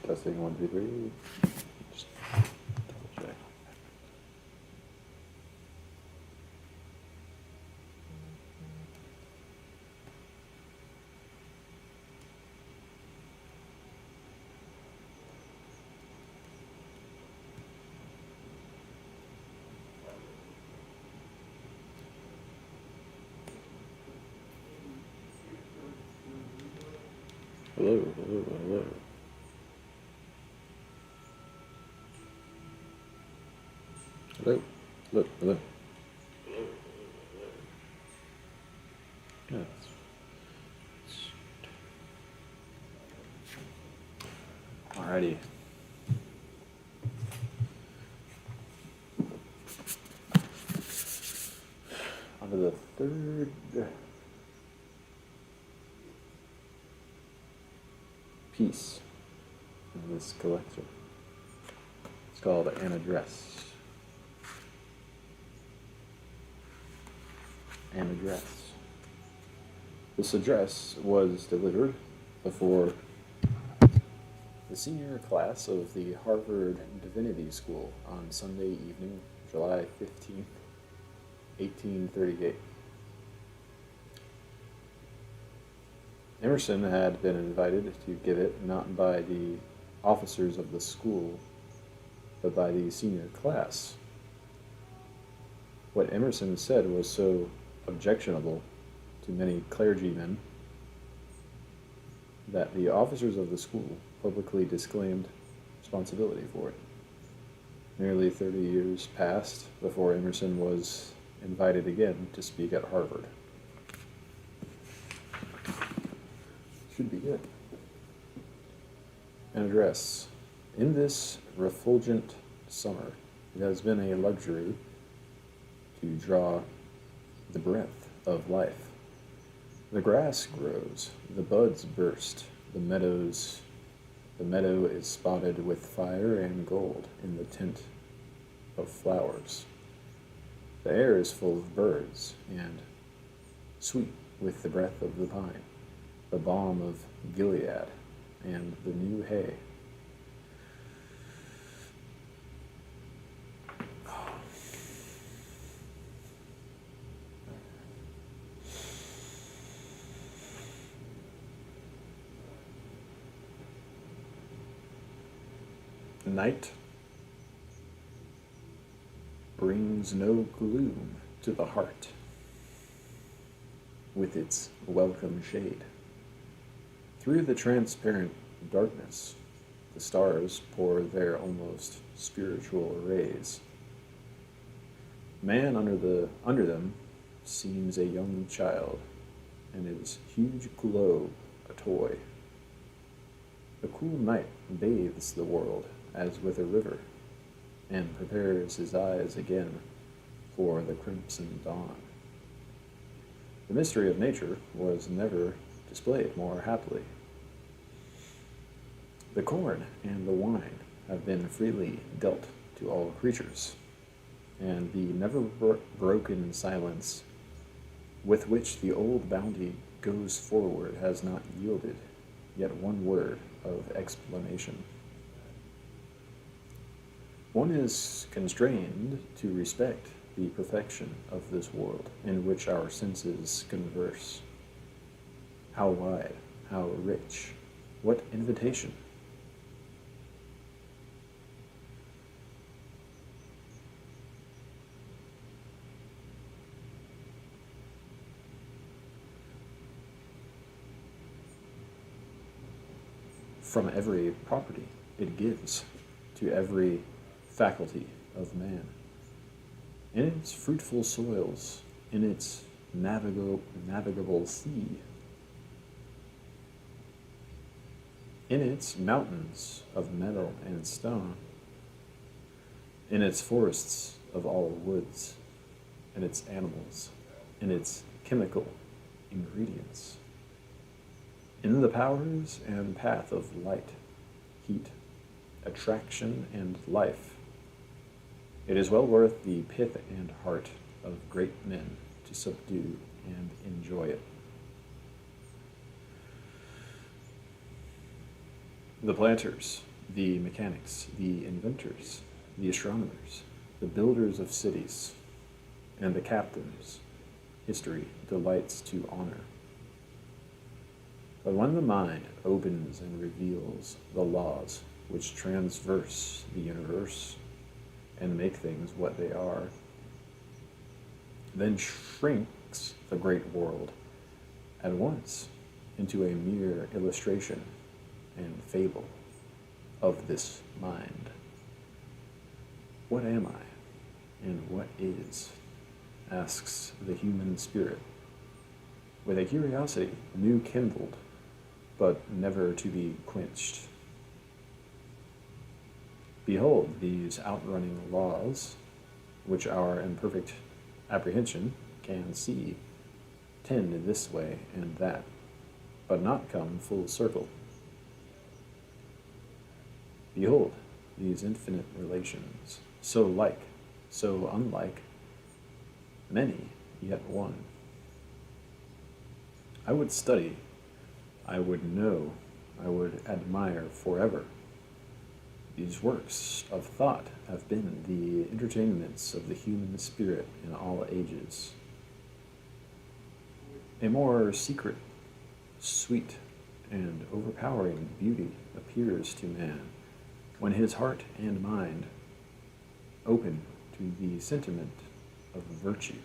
Testing 1, 2, 3. Just double check. Hello, hello, hello. Hello, hello, hello. Yes. Alrighty. On to the third piece in this collection. It's called An Address. An address. This address was delivered before the senior class of the Harvard Divinity School on Sunday evening, July 15th, 1838. Emerson had been invited to give it not by the officers of the school, but by the senior class. What Emerson said was so objectionable to many clergymen that the officers of the school publicly disclaimed responsibility for it. Nearly 30 years passed before Emerson was invited again to speak at Harvard. Should be good. An address. In this refulgent summer, it has been a luxury to draw the breath of life. The grass grows, the buds burst, the meadow is spotted with fire and gold in the tint of flowers. The air is full of birds and sweet with the breath of the pine, the balm of Gilead, and the new hay. Night brings no gloom to the heart with its welcome shade. Through the transparent darkness, the stars pour their almost spiritual rays. Man under them seems a young child, and his huge globe a toy. The cool night bathes the world as with a river, and prepares his eyes again for the crimson dawn. The mystery of nature was never displayed more happily. The corn and the wine have been freely dealt to all creatures, and the never-broken silence with which the old bounty goes forward has not yielded yet one word of explanation. One is constrained to respect the perfection of this world in which our senses converse. How wide, how rich, what invitation! From every property it gives to every faculty of man. In its fruitful soils, in its navigable sea, in its mountains of metal and stone, in its forests of all woods, in its animals, in its chemical ingredients, in the powers and path of light, heat, attraction, and life. It is well worth the pith and heart of great men to subdue and enjoy it. The planters, the mechanics, the inventors, the astronomers, the builders of cities, and the captains history delights to honor. But when the mind opens and reveals the laws which transverse the universe and make things what they are, then shrinks the great world at once into a mere illustration and fable of this mind. What am I, and what is? Asks the human spirit, with a curiosity new kindled, but never to be quenched. Behold these outrunning laws, which our imperfect apprehension can see, tend this way and that, but not come full circle. Behold these infinite relations, so like, so unlike, many, yet one. I would study, I would know, I would admire forever. These works of thought have been the entertainments of the human spirit in all ages. A more secret, sweet, and overpowering beauty appears to man when his heart and mind open to the sentiment of virtue.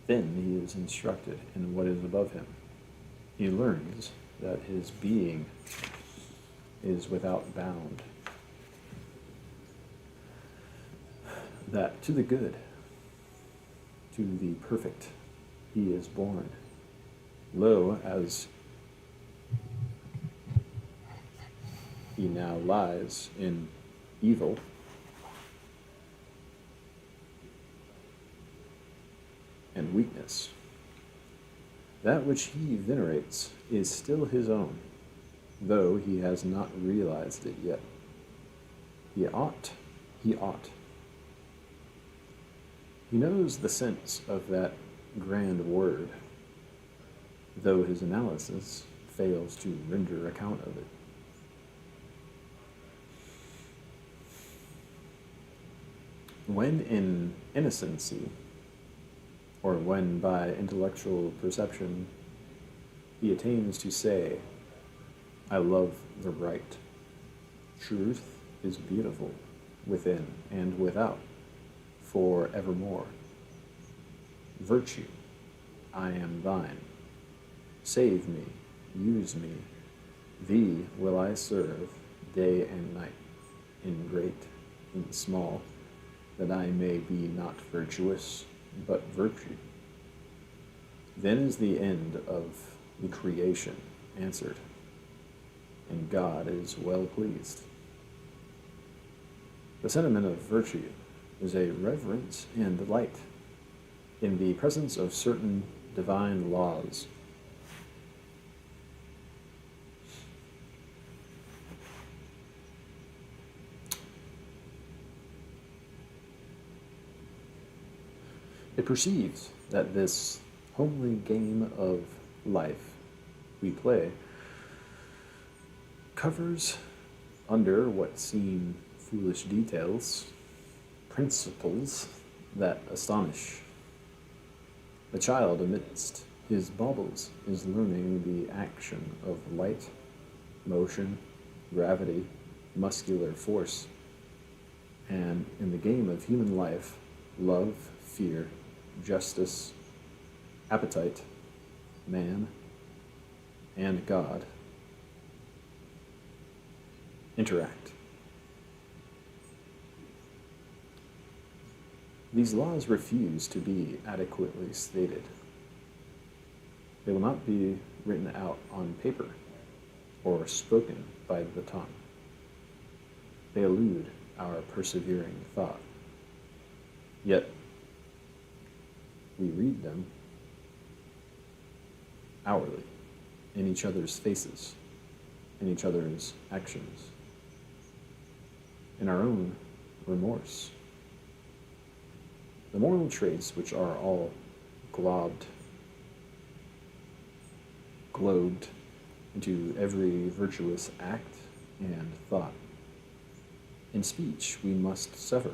Then he is instructed in what is above him. He learns that his being is without bound, that to the good, to the perfect, he is born. Lo, as he now lies in evil, and weakness. That which he venerates is still his own, though he has not realized it yet. He ought. He knows the sense of that grand word, though his analysis fails to render account of it. When in innocency, or when by intellectual perception he attains to say, I love the right, truth is beautiful within and without, for evermore. Virtue, I am thine. Save me, use me, thee will I serve day and night, in great, in small, that I may be not virtuous, but virtue. Then is the end of the creation answered, and God is well pleased. The sentiment of virtue is a reverence and delight in the presence of certain divine laws. It perceives that this homely game of life we play covers under what seem foolish details principles that astonish. The child amidst his baubles is learning the action of light, motion, gravity, muscular force, and in the game of human life, love, fear, justice, appetite, man, and God interact. These laws refuse to be adequately stated. They will not be written out on paper or spoken by the tongue. They elude our persevering thought. Yet, we read them hourly in each other's faces, in each other's actions, in our own remorse. The moral traits which are all globed into every virtuous act and thought. In speech, we must suffer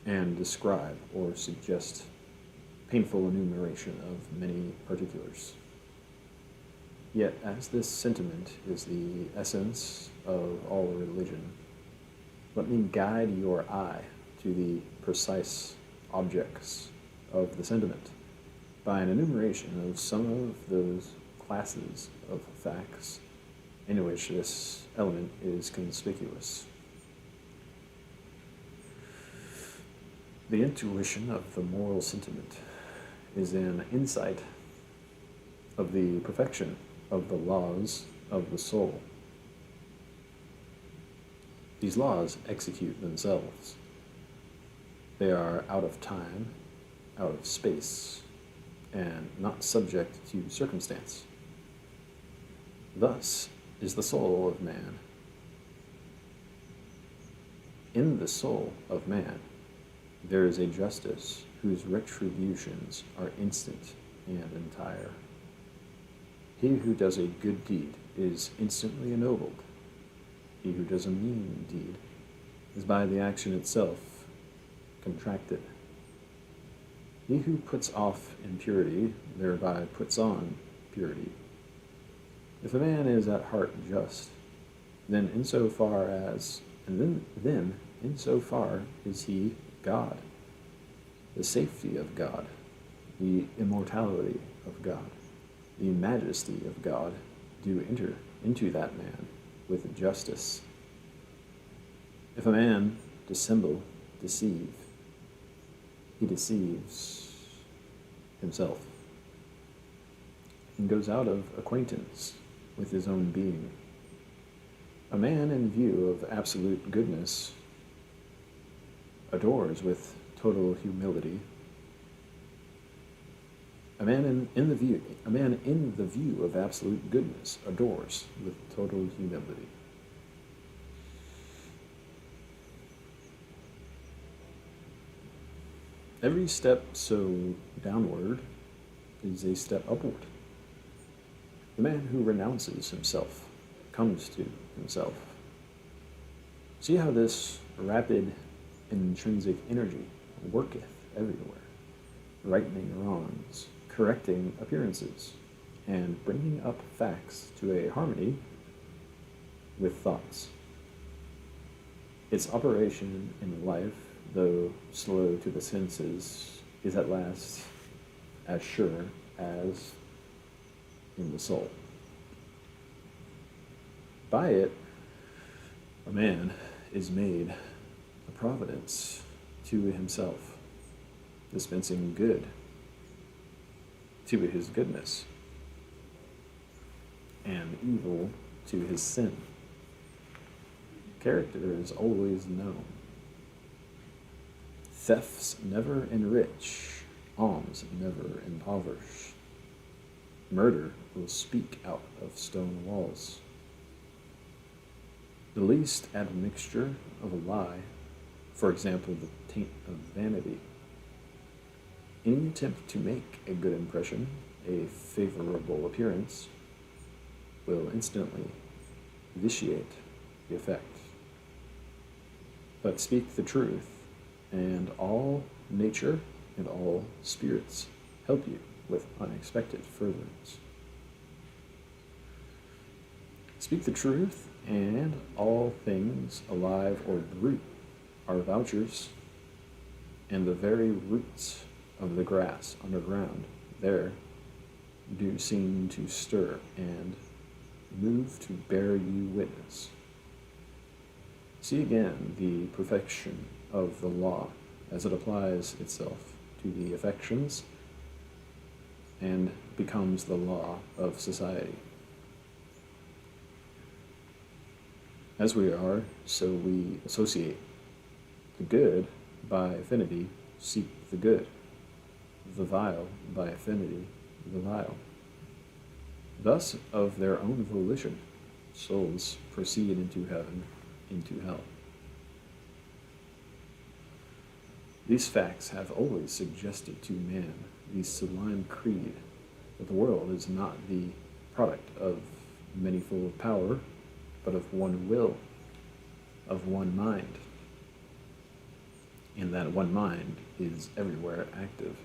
and describe or suggest painful enumeration of many particulars. Yet, as this sentiment is the essence of all religion, let me guide your eye to the precise objects of the sentiment by an enumeration of some of those classes of facts in which this element is conspicuous. The intuition of the moral sentiment is an insight of the perfection of the laws of the soul. These laws execute themselves. They are out of time, out of space, and not subject to circumstance. Thus is the soul of man. In the soul of man, there is a justice whose retributions are instant and entire. He who does a good deed is instantly ennobled. He who does a mean deed is by the action itself contracted. He who puts off impurity thereby puts on purity. If a man is at heart just, then insofar is he God. The safety of God, the immortality of God, the majesty of God do enter into that man with justice. If a man deceive, he deceives himself and goes out of acquaintance with his own being. A man in view of absolute goodness adores with total humility. A man in the view of absolute goodness adores with total humility. Every step so downward is a step upward. The man who renounces himself comes to himself. See how this rapid intrinsic energy worketh everywhere, rightening wrongs, correcting appearances, and bringing up facts to a harmony with thoughts. Its operation in life, though slow to the senses, is at last as sure as in the soul. By it, a man is made a providence to himself, dispensing good to his goodness, and evil to his sin. Character is always known. Thefts never enrich, alms never impoverish. Murder will speak out of stone walls. The least admixture of a lie, for example, the taint of vanity. Any attempt to make a good impression, a favorable appearance, will instantly vitiate the effect. But speak the truth, and all nature and all spirits help you with unexpected furtherance. Speak the truth, and all things alive or brute are vouchers, and the very roots of the grass underground there do seem to stir and move to bear you witness. See again the perfection of the law as it applies itself to the affections and becomes the law of society. As we are, so we associate. The good, by affinity, seek the good. The vile, by affinity, the vile. Thus, of their own volition, souls proceed into heaven, into hell. These facts have always suggested to man the sublime creed that the world is not the product of manifold power, but of one will, of one mind. And that one mind is everywhere active.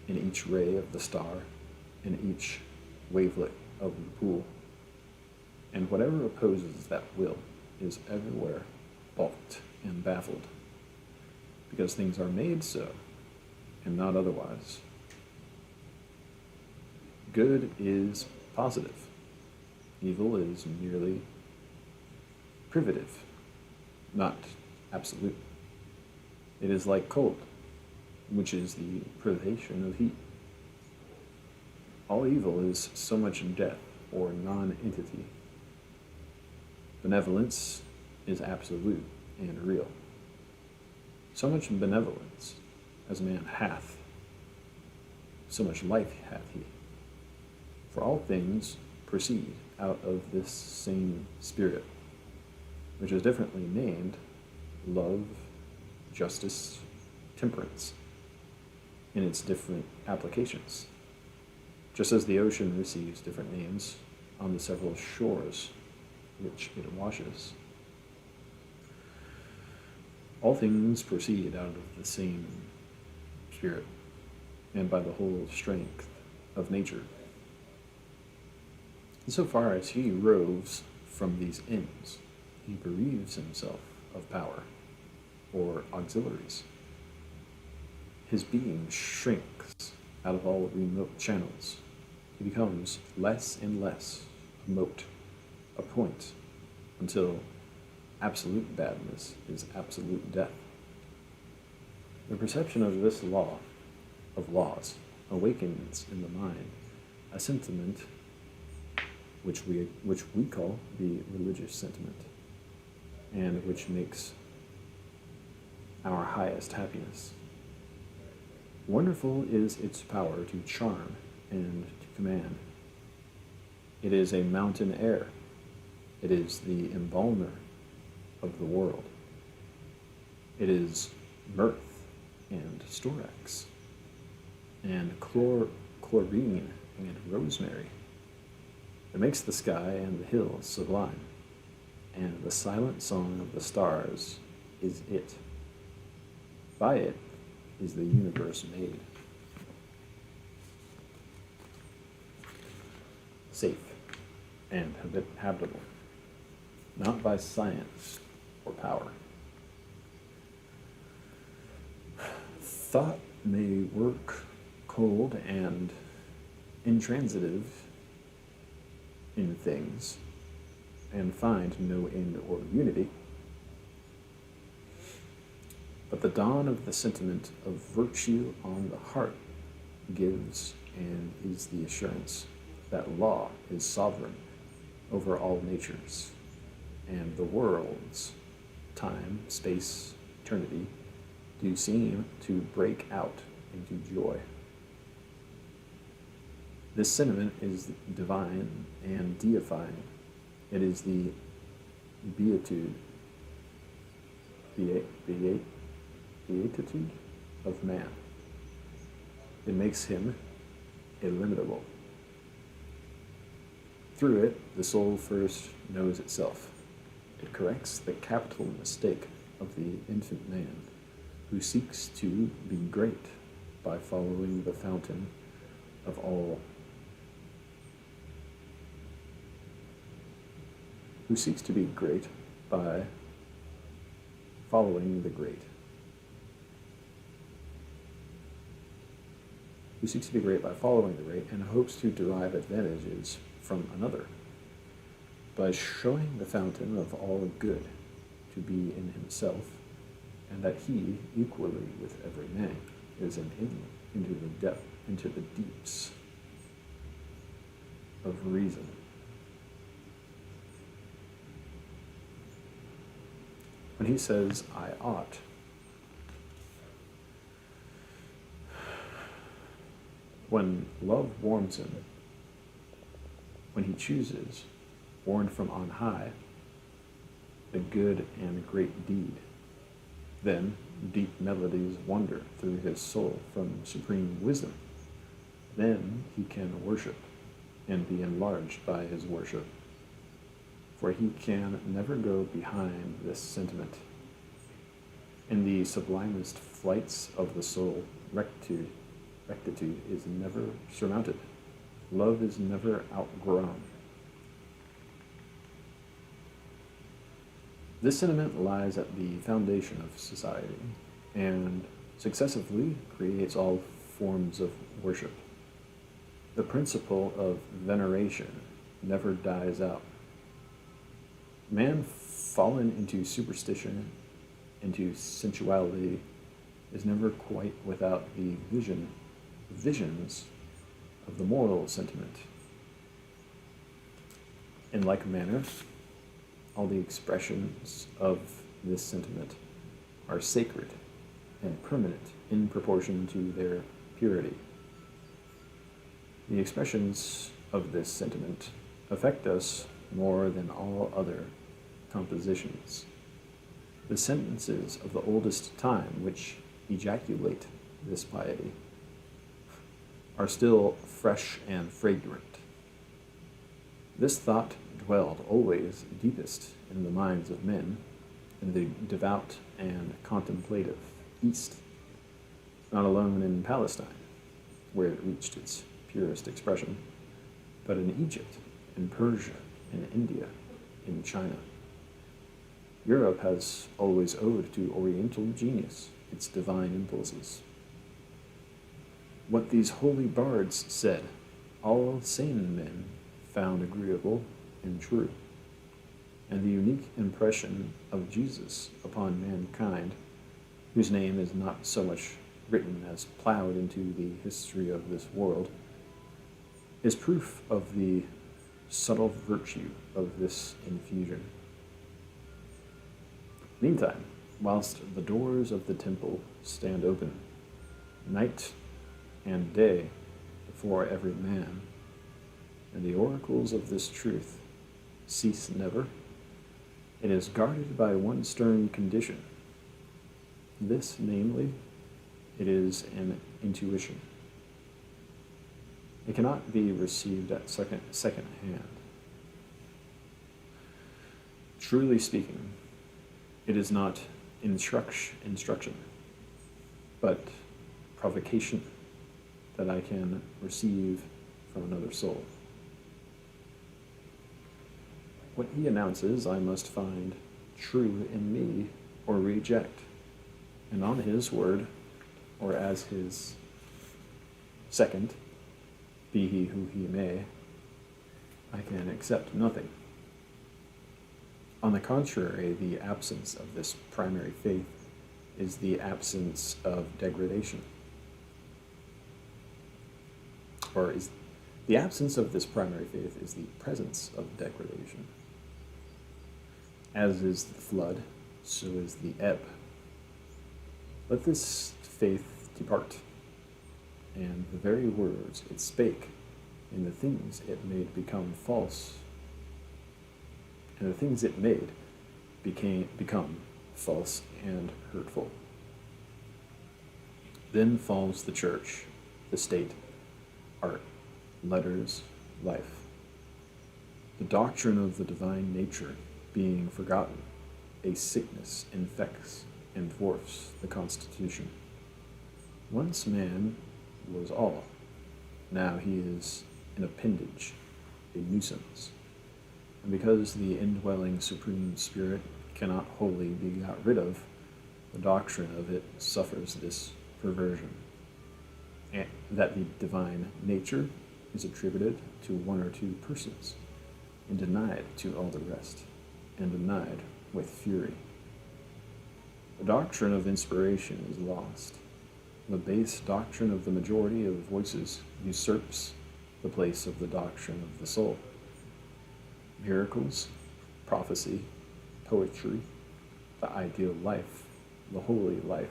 In each ray of the star, in each wavelet of the pool. And whatever opposes that will is everywhere balked and baffled, because things are made so, and not otherwise. Good is positive. Evil is merely privative, not absolute. It is like cold, which is the privation of heat. All evil is so much death or non-entity. Benevolence is absolute and real. So much benevolence as man hath, so much life hath he. For all things proceed out of this same spirit, which is differently named love, justice, temperance, in its different applications, just as the ocean receives different names on the several shores which it washes. All things proceed out of the same spirit, and by the whole strength of nature. Insofar as he roves from these ends, he bereaves himself of power, or auxiliaries. His being shrinks out of all remote channels. He becomes less and less a mote, a point, until absolute badness is absolute death. The perception of this law of laws awakens in the mind a sentiment which we call the religious sentiment, and which makes our highest happiness. Wonderful is its power to charm and to command. It is a mountain air. It is the embalmer of the world. It is mirth and storax, and chlorine and rosemary. It makes the sky and the hills sublime, and the silent song of the stars is it. By it is the universe made. Safe and habitable, not by science or power. Thought may work cold and intransitive in things, and find no end or unity. But the dawn of the sentiment of virtue on the heart gives and is the assurance that law is sovereign over all natures, and the worlds, time, space, eternity, do seem to break out into joy. This sentiment is divine and deifying. It is the beatitude of man. It makes him illimitable. Through it, the soul first knows itself. It corrects the capital mistake of the infant man, who seeks to be great by following the fountain of all, who seeks to be great by following the great, who seeks to be great by following the great and hopes to derive advantages from another, by showing the fountain of all good to be in himself, and that he, equally with every man, is an inlet into the deeps of reason. When he says, I ought, when love warms him, when he chooses, born from on high, the good and great deed, then deep melodies wander through his soul from supreme wisdom. Then he can worship and be enlarged by his worship, for he can never go behind this sentiment. In the sublimest flights of the soul, rectitude is never surmounted. Love is never outgrown. This sentiment lies at the foundation of society and successively creates all forms of worship. The principle of veneration never dies out. Man fallen into superstition, into sensuality, is never quite without the visions of the moral sentiment. In like manner, all the expressions of this sentiment are sacred and permanent in proportion to their purity. The expressions of this sentiment affect us more than all other compositions. The sentences of the oldest time which ejaculate this piety are still fresh and fragrant. This thought dwelled always deepest in the minds of men, in the devout and contemplative East, not alone in Palestine, where it reached its purest expression, but in Egypt, in Persia, in India, in China. Europe has always owed to Oriental genius its divine impulses. What these holy bards said, all sane men found agreeable and true, and the unique impression of Jesus upon mankind, whose name is not so much written as plowed into the history of this world, is proof of the subtle virtue of this infusion. Meantime, whilst the doors of the temple stand open, night and day before every man, and the oracles of this truth cease never, it is guarded by one stern condition. This, namely, it is an intuition. It cannot be received at second hand. Truly speaking, it is not instruction, but provocation that I can receive from another soul. What he announces I must find true in me or reject, and on his word, or as his second, be he who he may, I can accept nothing. On the contrary, the absence of this primary faith is the absence of degradation. Or is the absence of this primary faith is the presence of degradation. As is the flood, so is the ebb. Let this faith depart, and the very words it spake, and the things it made become false, and the things it made become false and hurtful. Then falls the church, the state, art, letters, life. The doctrine of the divine nature being forgotten, a sickness infects and dwarfs the constitution. Once man was all, now he is an appendage, a nuisance. And because the indwelling Supreme Spirit cannot wholly be got rid of, the doctrine of it suffers this perversion, and that the divine nature is attributed to one or two persons, and denied to all the rest, and denied with fury. The doctrine of inspiration is lost. The base doctrine of the majority of voices usurps the place of the doctrine of the soul. Miracles, prophecy, poetry, the ideal life, the holy life,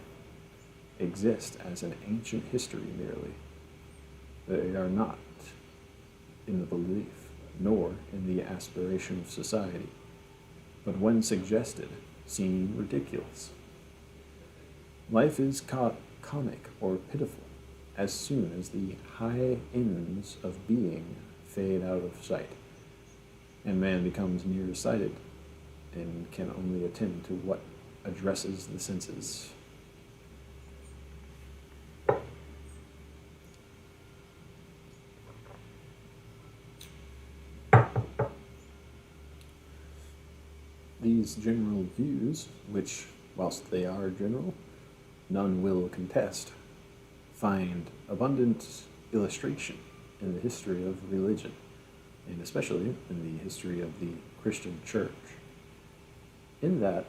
exist as an ancient history merely. They are not in the belief, nor in the aspiration of society, but when suggested, seem ridiculous. Life is comic or pitiful as soon as the high ends of being fade out of sight. and man becomes nearsighted and can only attend to what addresses the senses. These general views, which, whilst they are general, none will contest, find abundant illustration in the history of religion, and especially in the history of the Christian Church, in that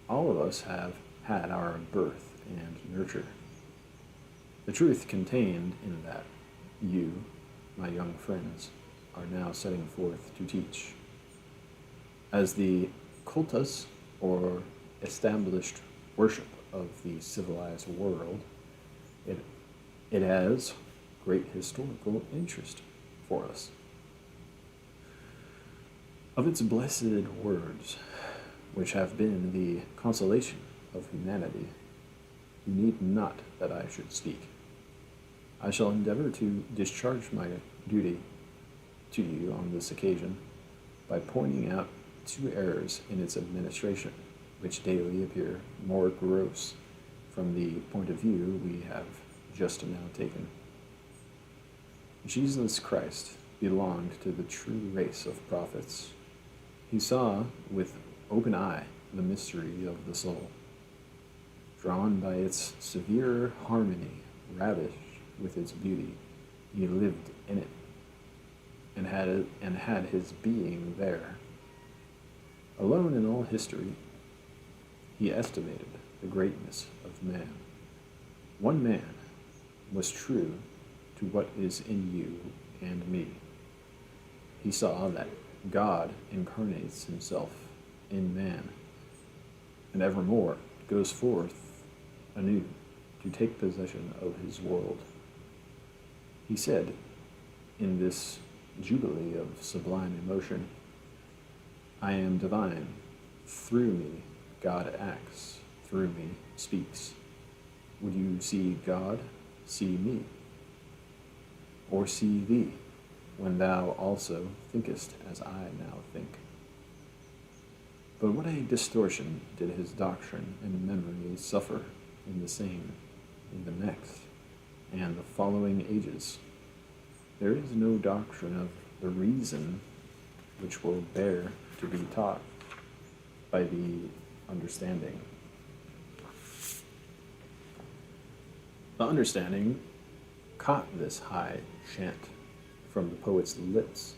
all of us have had our birth and nurture. The truth contained in that you, my young friends, are now setting forth to teach. As the cultus, or established worship of the civilized world, it has great historical interest for us. Of its blessed words, which have been the consolation of humanity, you need not that I should speak. I shall endeavor to discharge my duty to you on this occasion by pointing out two errors in its administration, which daily appear more gross from the point of view we have just now taken. Jesus Christ belonged to the true race of prophets. He saw with open eye the mystery of the soul. Drawn by its severe harmony, ravished with its beauty, he lived in it, and had his being there. Alone in all history, he estimated the greatness of man. One man was true to what is in you and me. He saw that God incarnates himself in man, and evermore goes forth anew to take possession of his world. He said, in this jubilee of sublime emotion, I am divine. Through me, God acts. Through me, speaks. Would you see God? See me. Or see thee, when thou also thinkest as I now think. But what a distortion did his doctrine and memory suffer in the next, and the following ages. There is no doctrine of the reason which will bear to be taught by the understanding. The understanding caught this high chant from the poet's lips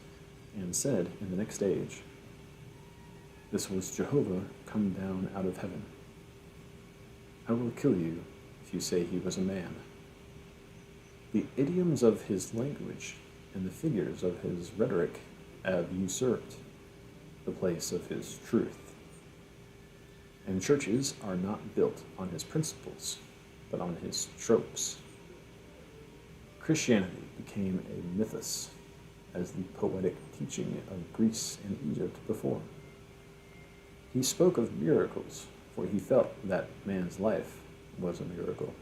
and said in the next age, this was Jehovah come down out of heaven. I will kill you if you say he was a man. The idioms of his language and the figures of his rhetoric have usurped the place of his truth. And churches are not built on his principles, but on his tropes. Christianity became a mythos, as the poetic teaching of Greece and Egypt before. He spoke of miracles, for he felt that man's life was a miracle,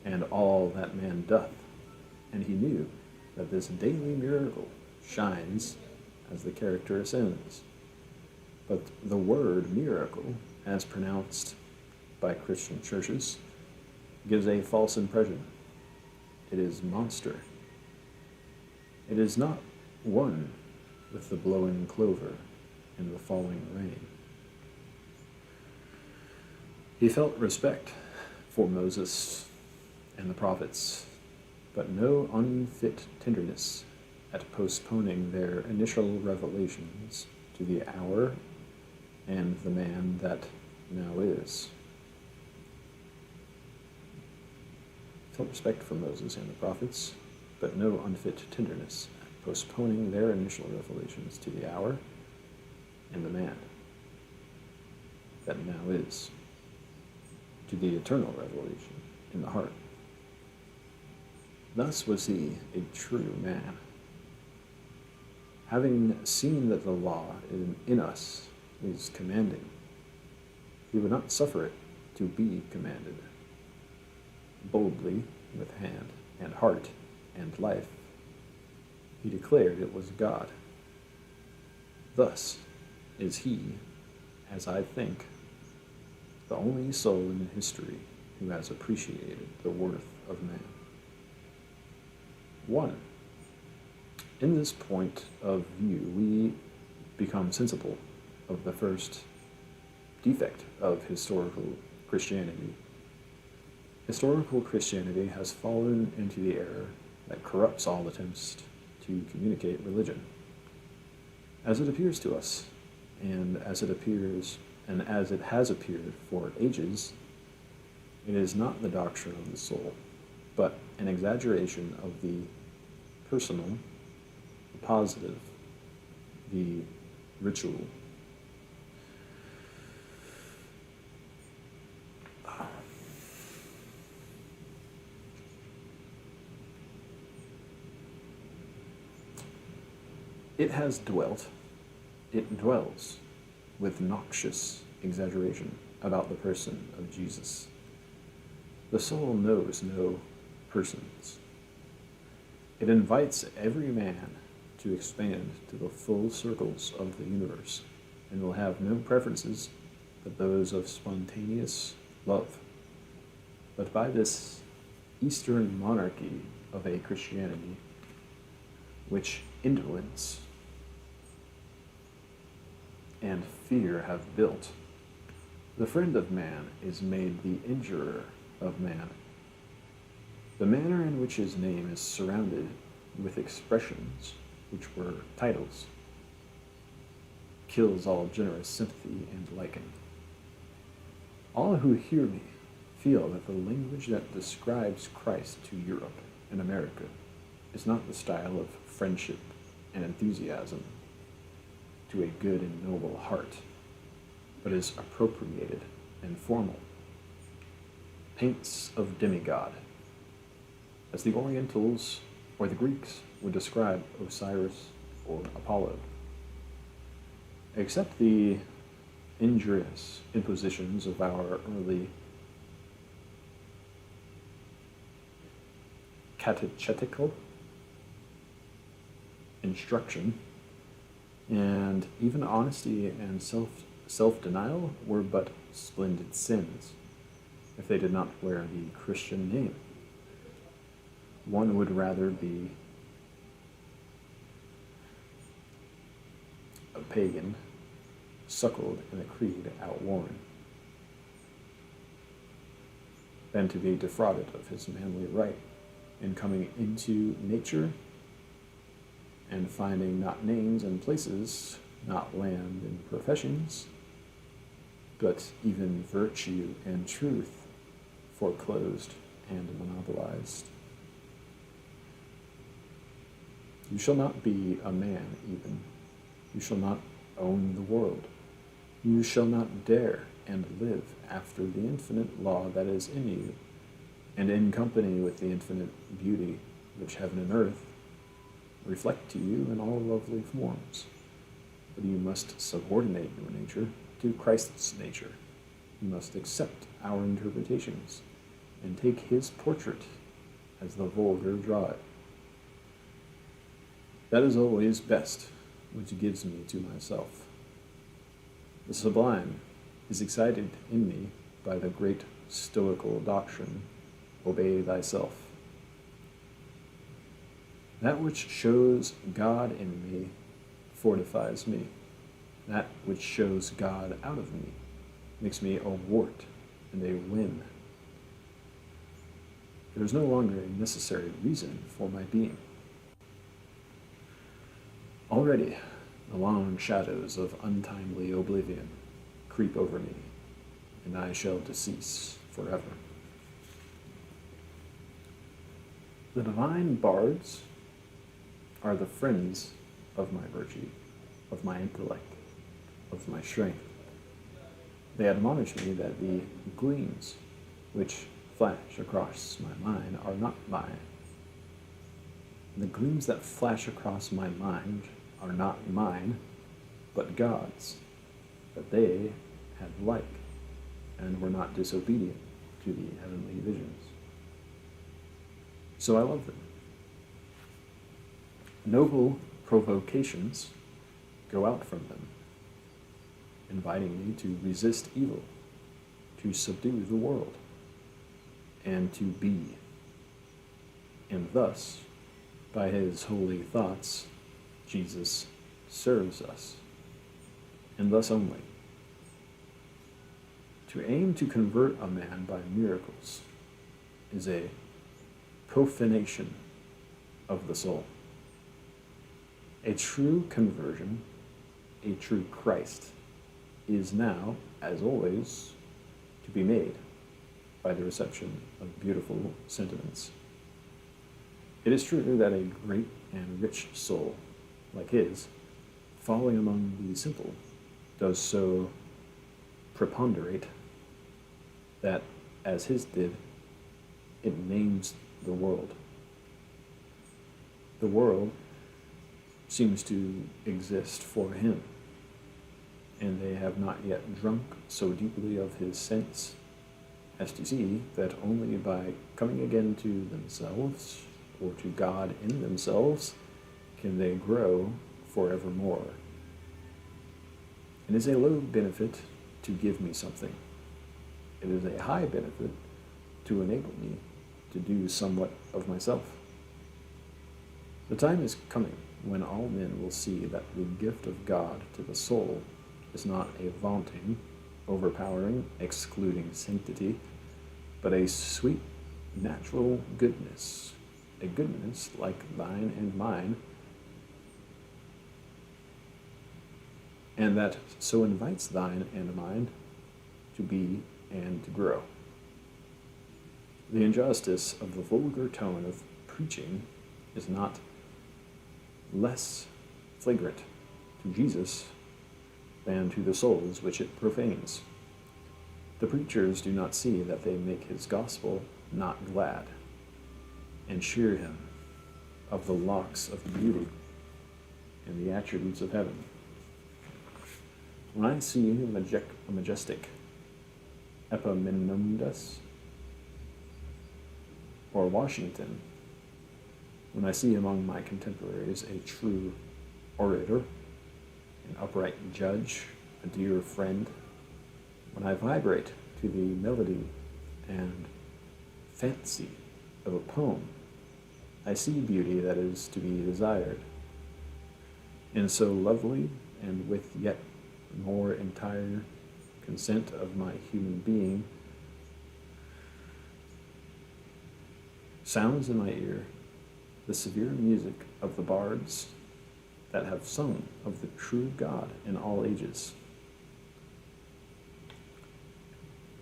and all that man doth, and he knew that this daily miracle shines as the character ascends. But the word miracle, as pronounced by Christian churches, gives a false impression. It is monster. It is not one with the blowing clover and the falling rain. He felt respect for Moses and the prophets, but no unfit tenderness at postponing their initial revelations to the hour and the man that now is. Felt respect for Moses and the prophets, but no unfit tenderness at postponing their initial revelations to the hour and the man that now is, to the eternal revelation in the heart. Thus was he a true man. Having seen that the law in us is commanding, he would not suffer it to be commanded. Boldly, with hand and heart and life, he declared it was God. Thus is he, as I think, the only soul in history who has appreciated the worth of man. 1. In this point of view, we become sensible of the first defect of historical Christianity. Historical Christianity has fallen into the error that corrupts all attempts to communicate religion. As it appears to us, and as it has appeared for ages, it is not the doctrine of the soul, but an exaggeration of the personal, the positive, the ritual. It has dwelt, it dwells with noxious exaggeration about the person of Jesus. The soul knows no persons. It invites every man to expand to the full circles of the universe, and will have no preferences but those of spontaneous love. But by this Eastern monarchy of a Christianity, which indolence and fear have built, the friend of man is made the injurer of man. The manner in which his name is surrounded with expressions which were titles kills all generous sympathy and liking. All who hear me feel that the language that describes Christ to Europe and America is not the style of friendship and enthusiasm to a good and noble heart, but is appropriated and formal, paints of demigod, as the Orientals or the Greeks would describe Osiris or Apollo. Except the injurious impositions of our early catechetical instruction, and even honesty and self-denial were but splendid sins if they did not wear the Christian name. One would rather be a pagan, suckled in a creed outworn, than to be defrauded of his manly right in coming into nature and finding not names and places, not land and professions, but even virtue and truth foreclosed and monopolized. You shall not be a man even. You shall not own the world. You shall not dare and live after the infinite law that is in you, and in company with the infinite beauty which heaven and earth reflect to you in all lovely forms. But you must subordinate your nature to Christ's nature. You must accept our interpretations and take his portrait as the vulgar draw it. That is always best, which gives me to myself. The sublime is excited in me by the great stoical doctrine, obey thyself. That which shows God in me fortifies me. That which shows God out of me makes me a wart and a wen. There is no longer a necessary reason for my being. Already, the long shadows of untimely oblivion creep over me, and I shall decease forever. The divine bards are the friends of my virtue, of my intellect, of my strength. They admonish me that the gleams which flash across my mind are not mine. The gleams that flash across my mind are not mine, but God's, that they had like, and were not disobedient to the heavenly visions. So I love them. Noble provocations go out from them, inviting me to resist evil, to subdue the world, and to be. And thus, by his holy thoughts, Jesus serves us, and thus only. To aim to convert a man by miracles is a profanation of the soul. A true conversion, a true Christ, is now, as always, to be made by the reception of beautiful sentiments. It is true that a great and rich soul, like his, falling among the simple, does so preponderate that, as his did, it names the world. The world seems to exist for him, and they have not yet drunk so deeply of his sense as to see that only by coming again to themselves, or to God in themselves, can they grow forevermore. It is a low benefit to give me something. It is a high benefit to enable me to do somewhat of myself. The time is coming when all men will see that the gift of God to the soul is not a vaunting, overpowering, excluding sanctity, but a sweet, natural goodness, a goodness like thine and mine, and that so invites thine and mine to be and to grow. The injustice of the vulgar tone of preaching is not less flagrant to Jesus than to the souls which it profanes. The preachers do not see that they make his gospel not glad, and cheer him of the locks of beauty and the attributes of heaven. When I see a majestic Epaminondas or Washington, when I see among my contemporaries a true orator, an upright judge, a dear friend, when I vibrate to the melody and fancy of a poem, I see beauty that is to be desired. And so lovely, and with yet more entire consent of my human being, sounds in my ear the severe music of the bards that have sung of the true God in all ages.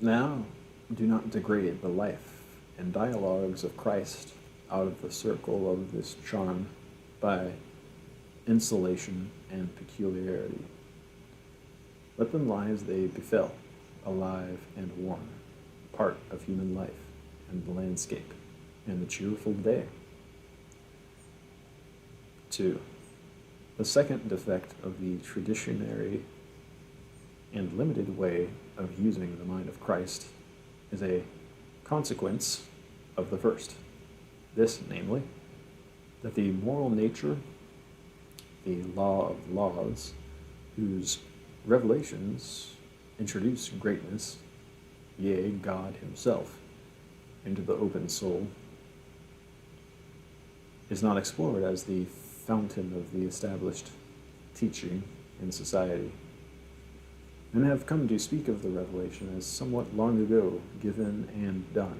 Now, do not degrade the life and dialogues of Christ out of the circle of this charm by insulation and peculiarity. Let them lie as they befell, alive and warm, part of human life and the landscape and the cheerful day. 2. The second defect of the traditionary and limited way of using the mind of Christ is a consequence of the first. This, namely, that the moral nature, the law of laws, whose revelations introduce greatness, yea, God himself, into the open soul, is not explored as the fountain of the established teaching in society, and have come to speak of the revelation as somewhat long ago given and done,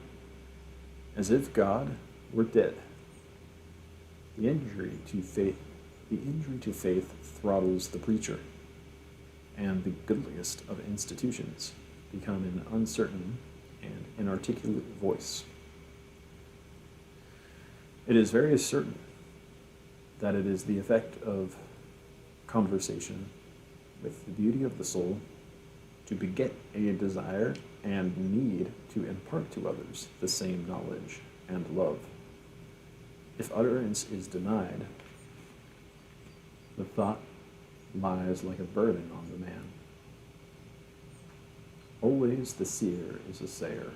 as if God were dead. The injury to faith throttles the preacher, and the goodliest of institutions become an uncertain and inarticulate voice. It is very certain that it is the effect of conversation with the beauty of the soul to beget a desire and need to impart to others the same knowledge and love. If utterance is denied, the thought lies like a burden on the man. Always the seer is a sayer.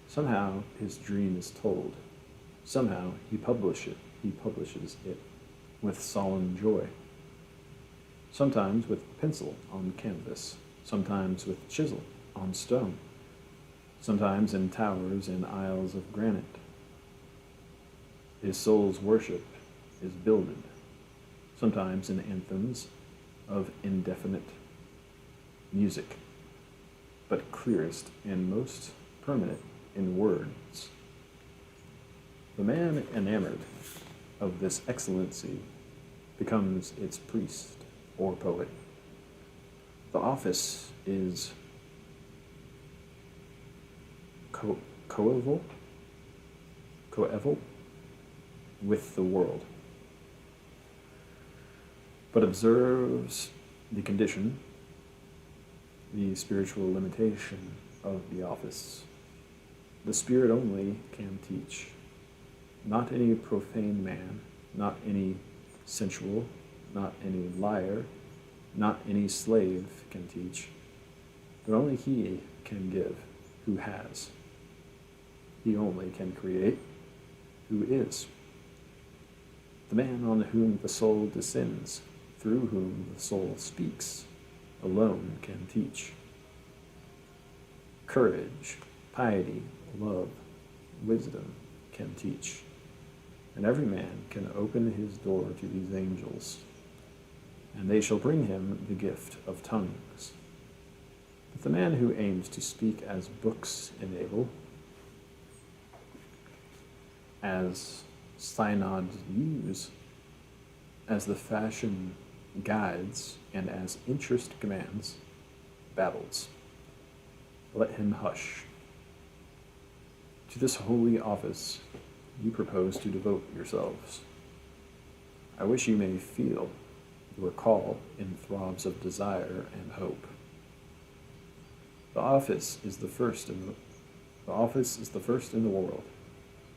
Somehow his dream is told. Somehow he publishes it with solemn joy. sometimes with pencil on canvas, sometimes with chisel on stone, sometimes in towers and aisles of granite. His soul's worship is builded, sometimes in anthems of indefinite music, but clearest and most permanent in words. The man enamored of this excellency becomes its priest or poet. The office is coeval with the world, but observes the condition, the spiritual limitation of the office. The Spirit only can teach. Not any profane man, not any sensual, not any liar, not any slave can teach, but only He can give, who has. He only can create, who is. The man on whom the soul descends, through whom the soul speaks, alone can teach. Courage, piety, love, wisdom can teach. And every man can open his door to these angels, and they shall bring him the gift of tongues. But the man who aims to speak as books enable, as synods use, as the fashion guides, and as interest commands, babbles. Let him hush. To this holy office you propose to devote yourselves. I wish you may feel your call in throbs of desire and hope. The office is the first in the world.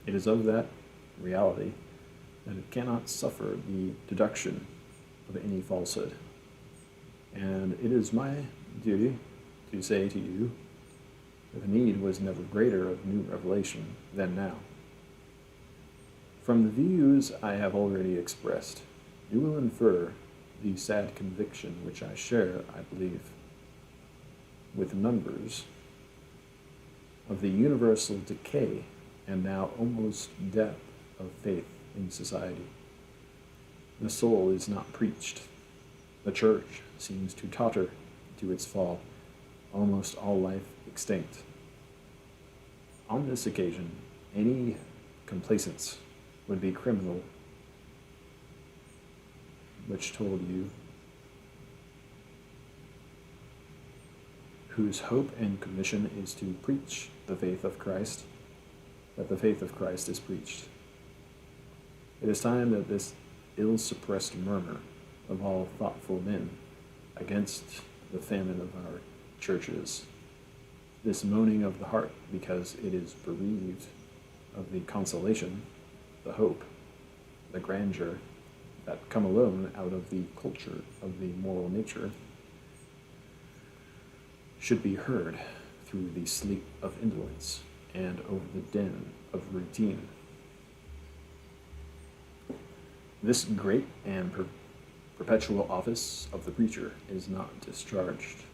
It is of that reality that it cannot suffer the deduction of any falsehood. And it is my duty to say to you that the need was never greater of new revelation than now. From the views I have already expressed, you will infer the sad conviction which I share, I believe, with numbers, of the universal decay and now almost death of faith in society. The soul is not preached. The church seems to totter to its fall, almost all life extinct. On this occasion, any complacence would be criminal, which told you, whose hope and commission is to preach the faith of Christ, that the faith of Christ is preached. It is time that this ill-suppressed murmur of all thoughtful men against the famine of our churches, this moaning of the heart because it is bereaved of the consolation, the hope, the grandeur that come alone out of the culture of the moral nature, should be heard through the sleep of indolence and over the den of routine. This great and perpetual office of the preacher is not discharged.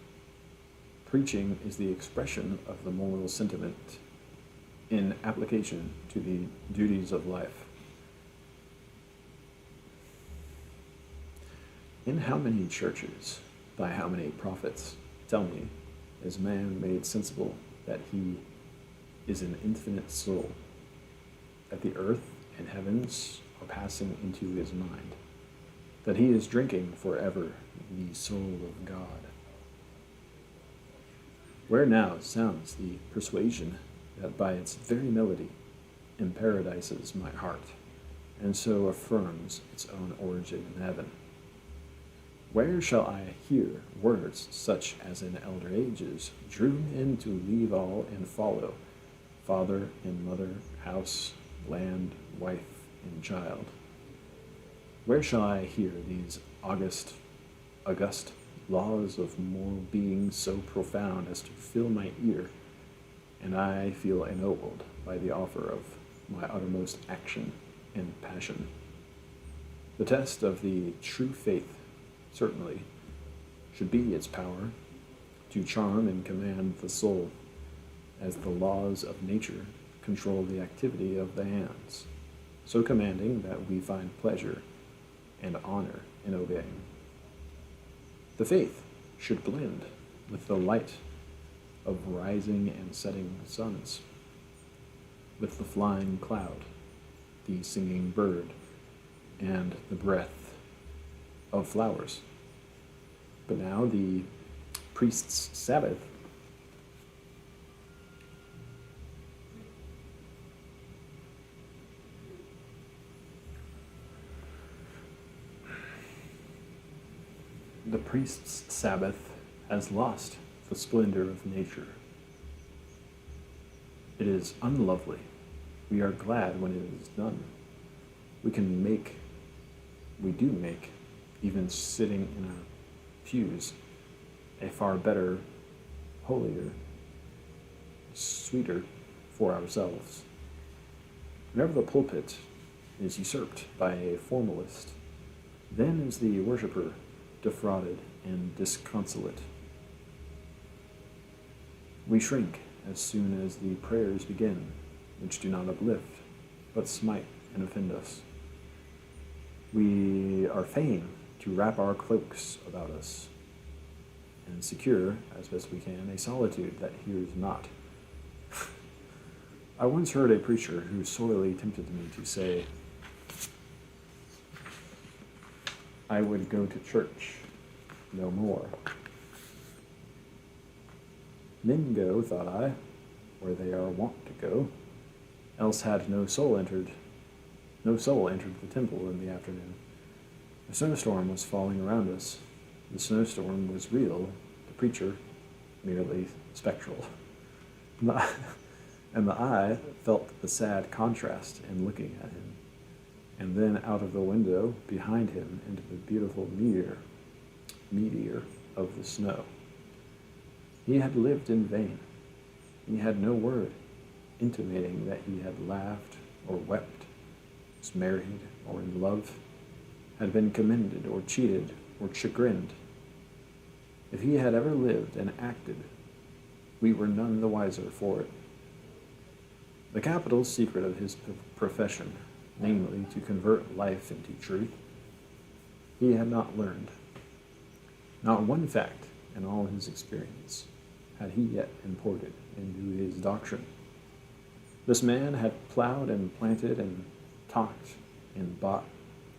Preaching is the expression of the moral sentiment in application to the duties of life. In how many churches, by how many prophets, tell me, is man made sensible that he is an infinite soul, that the earth and heavens are passing into his mind, that he is drinking forever the soul of God? Where now sounds the persuasion that by its very melody imparadises my heart, and so affirms its own origin in heaven? Where shall I hear words such as in elder ages drew men to leave all and follow, father and mother, house, land, wife, and child? Where shall I hear these august laws of moral being so profound as to fill my ear, and I feel ennobled by the offer of my uttermost action and passion? The test of the true faith certainly, should be its power, to charm and command the soul, as the laws of nature control the activity of the hands, so commanding that we find pleasure and honor in obeying. The faith should blend with the light of rising and setting suns, with the flying cloud, the singing bird, and the breath of flowers. But now the priest's Sabbath has lost the splendor of nature. It is unlovely. We are glad when it is done. We do make, even sitting in our pews, a far better, holier, sweeter for ourselves. Whenever the pulpit is usurped by a formalist, then is the worshipper defrauded and disconsolate. We shrink as soon as the prayers begin, which do not uplift, but smite and offend us. We are fain to wrap our cloaks about us and secure, as best we can, a solitude that hears not. I once heard a preacher who sorely tempted me to say, I would go to church no more. Men go, thought I, where they are wont to go, else had no soul entered the temple in the afternoon. A snowstorm was falling around us. The snowstorm was real, the preacher merely spectral. And the eye felt the sad contrast in looking at him, and then out of the window behind him into the beautiful meteor of the snow. He had lived in vain. He had no word intimating that he had laughed or wept, was married or in love, had been commended or cheated or chagrined. If he had ever lived and acted, we were none the wiser for it. The capital secret of his profession, namely to convert life into truth, he had not learned. Not one fact in all his experience had he yet imported into his doctrine. This man had plowed and planted and talked and bought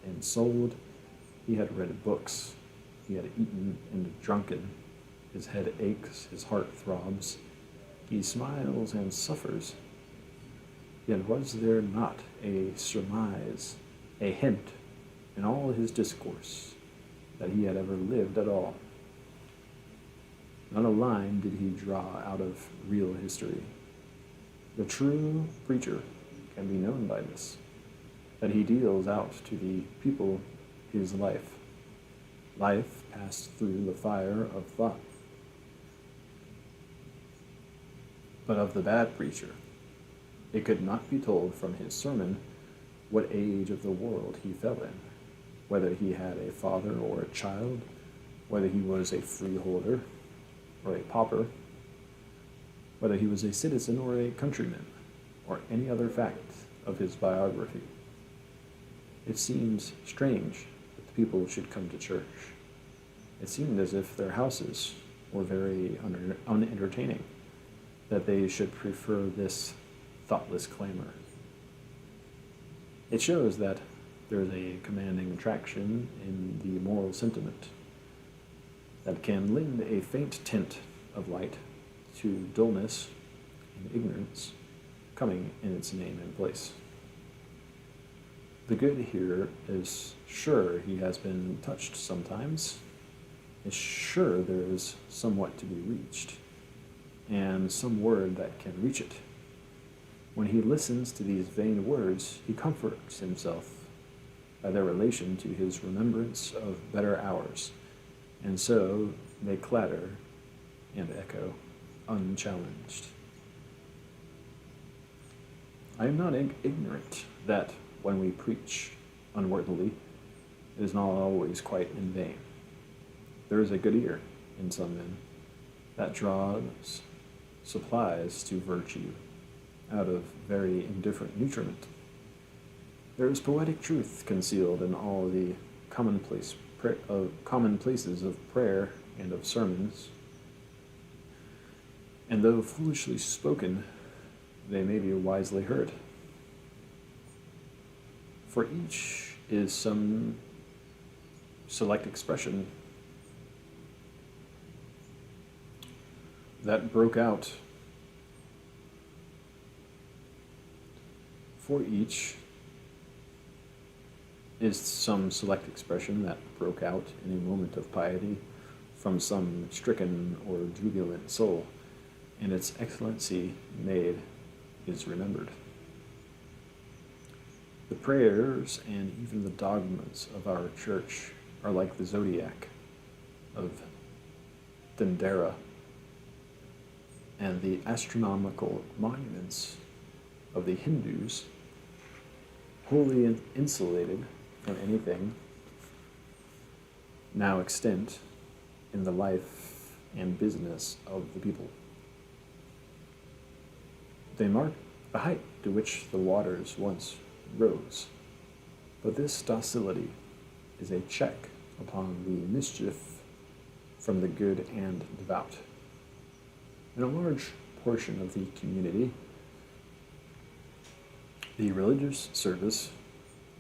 and sold. He had read books. He had eaten and drunken. His head aches, his heart throbs. He smiles and suffers. Yet was there not a surmise, a hint in all his discourse that he had ever lived at all? Not a line did he draw out of real history. The true preacher can be known by this, that he deals out to the people his life passed through the fire of thought. But of the bad preacher, it could not be told from his sermon what age of the world he fell in, whether he had a father or a child, whether he was a freeholder or a pauper, whether he was a citizen or a countryman, or any other fact of his biography. It seems strange that the people should come to church. It seemed as if their houses were very unentertaining, that they should prefer this thoughtless clamor. It shows that there is a commanding attraction in the moral sentiment that can lend a faint tint of light to dullness and ignorance, coming in its name and place. The good here is sure he has been touched sometimes, is sure there is somewhat to be reached, and some word that can reach it. When he listens to these vain words, he comforts himself by their relation to his remembrance of better hours, and so they clatter and echo unchallenged. I am not ignorant that when we preach unworthily, it is not always quite in vain. There is a good ear in some men that draws supplies to virtue out of very indifferent nutriment. There is poetic truth concealed in all the commonplaces of prayer and of sermons, and though foolishly spoken, they may be wisely heard. For each is some select expression that broke out. For each is some select expression that broke out in a moment of piety from some stricken or jubilant soul, and its excellency made is remembered. The prayers and even the dogmas of our church are like the zodiac of Dendera, and the astronomical monuments of the Hindus, wholly insulated from anything now extant in the life and business of the people. They mark the height to which the waters once rose, but this docility is a check upon the mischief from the good and devout. In a large portion of the community, the religious service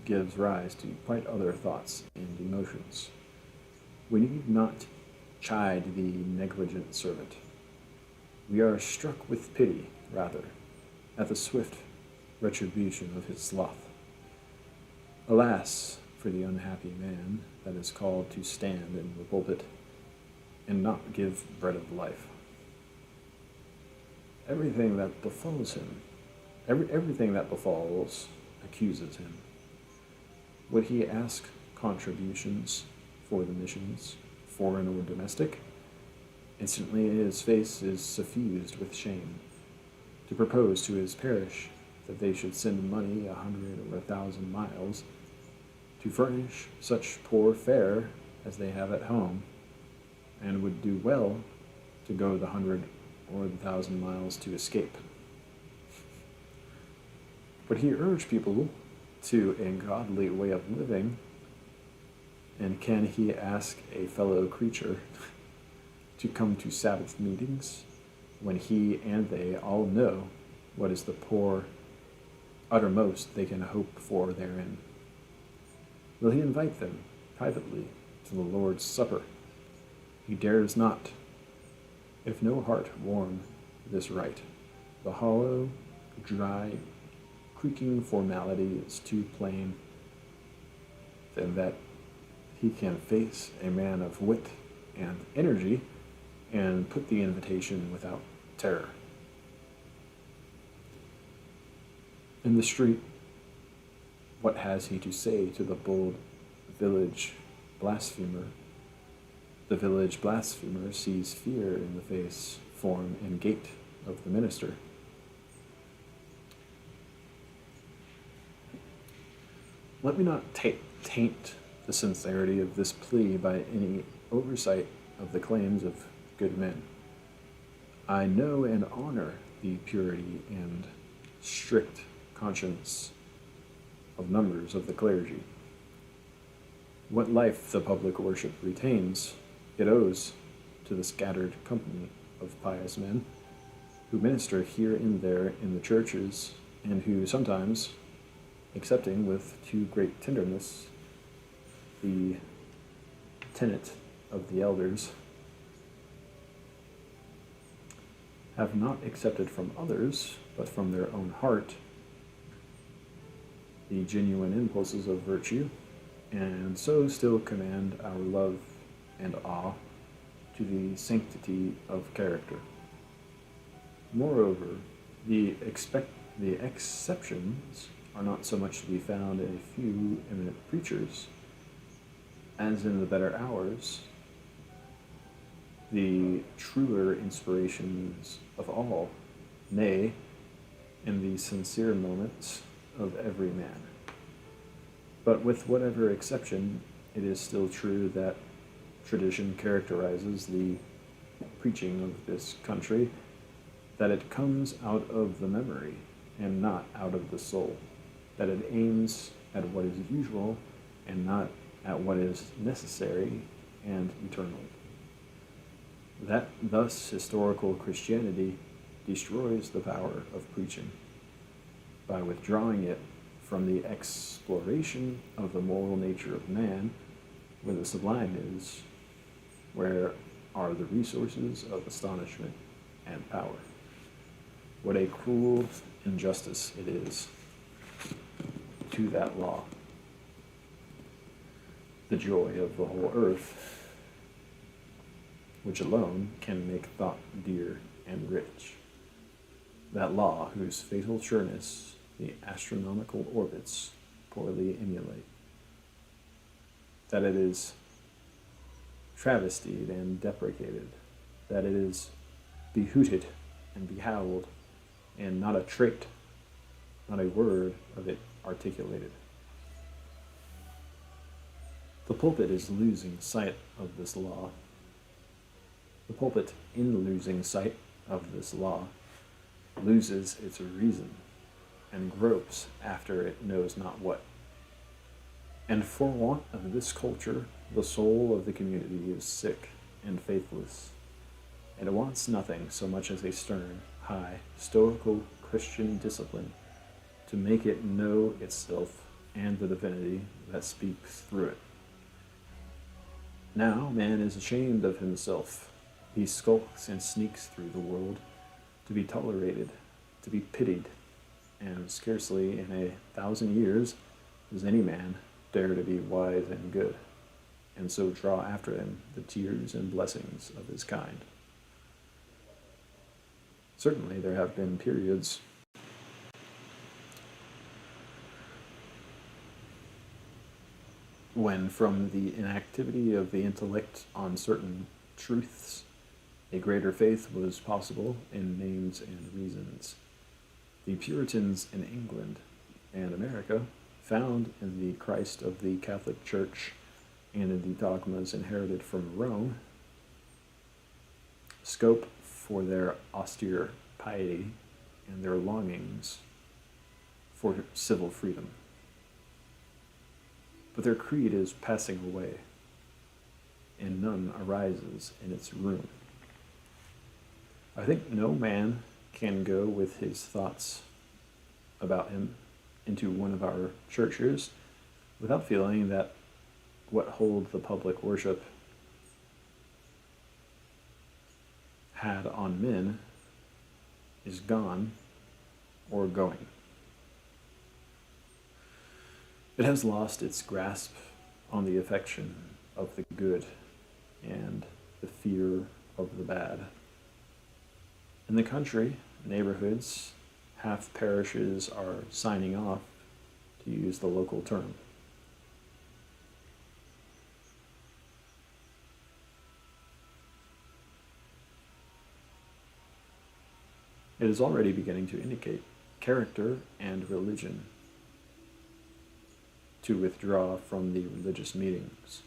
gives rise to quite other thoughts and emotions. We need not chide the negligent servant. We are struck with pity, rather, at the swift retribution of his sloth. Alas for the unhappy man that is called to stand in the pulpit and not give bread of life. Everything that befalls him, everything that befalls accuses him. Would he ask contributions for the missions, foreign or domestic? Instantly his face is suffused with shame. To propose to his parish that they should send money 100 or 1,000 miles to furnish such poor fare as they have at home, and would do well to go the 100 or the 1,000 miles to escape. Would he urge people to a godly way of living, and can he ask a fellow creature to come to Sabbath meetings when he and they all know what is the poor uttermost they can hope for therein? Will he invite them privately to the Lord's Supper? He dares not. If no heart warm this rite, the hollow, dry, creaking formality is too plain than that he can face a man of wit and energy and put the invitation without terror. In the street, what has he to say to the bold village blasphemer? The village blasphemer sees fear in the face, form, and gait of the minister. Let me not taint the sincerity of this plea by any oversight of the claims of good men. I know and honor the purity and strict conscience of numbers of the clergy. What life the public worship retains, it owes to the scattered company of pious men who minister here and there in the churches, and who sometimes, accepting with too great tenderness the tenet of the elders, have not accepted from others, but from their own heart, the genuine impulses of virtue, and so still command our love and awe to the sanctity of character. Moreover, the exceptions are not so much to be found in a few eminent preachers as in the better hours, the truer inspirations of all, nay, in the sincere moments of every man. But with whatever exception, it is still true that tradition characterizes the preaching of this country, that it comes out of the memory and not out of the soul, that it aims at what is usual and not at what is necessary and eternal. That thus historical Christianity destroys the power of preaching by withdrawing it from the exploration of the moral nature of man, where the sublime is, where are the resources of astonishment and power. What a cruel injustice it is to that law, the joy of the whole earth, which alone can make thought dear and rich. That law whose fatal sureness the astronomical orbits poorly emulate. That it is travestied and deprecated, that it is behooted and behowled, and not a trait, not a word of it articulated. The pulpit is losing sight of this law. The pulpit, in losing sight of this law, loses its reason and gropes after it knows not what. And for want of this culture, the soul of the community is sick and faithless, and it wants nothing so much as a stern, high, stoical Christian discipline to make it know itself and the divinity that speaks through it. Now man is ashamed of himself. He skulks and sneaks through the world to be tolerated, to be pitied, and scarcely in 1,000 years does any man dare to be wise and good, and so draw after him the tears and blessings of his kind. Certainly there have been periods when, from the inactivity of the intellect on certain truths, a greater faith was possible in names and reasons. The Puritans in England and America found in the Christ of the Catholic Church and in the dogmas inherited from Rome scope for their austere piety and their longings for civil freedom. But their creed is passing away, and none arises in its room. I think no man can go with his thoughts about him into one of our churches without feeling that what hold the public worship had on men is gone or going. It has lost its grasp on the affection of the good and the fear of the bad. In the country, neighborhoods, half parishes are signing off, to use the local term. It is already beginning to indicate character and religion to withdraw from the religious meetings.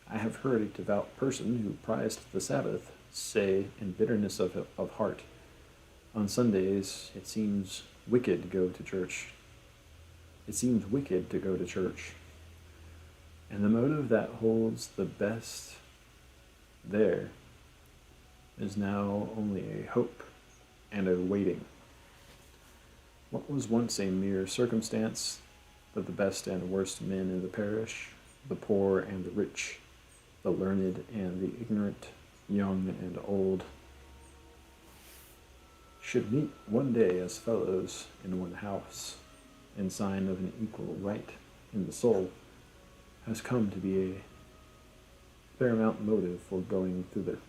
I have heard a devout person who prized the Sabbath say in bitterness of heart, "On Sundays it seems wicked to go to church. It seems wicked to go to church." And the motive that holds the best there is now only a hope and a waiting. What was once a mere circumstance that the best and worst men in the parish, the poor and the rich, the learned and the ignorant, young and old, should meet one day as fellows in one house, in sign of an equal right in the soul, has come to be a paramount motive for going thither.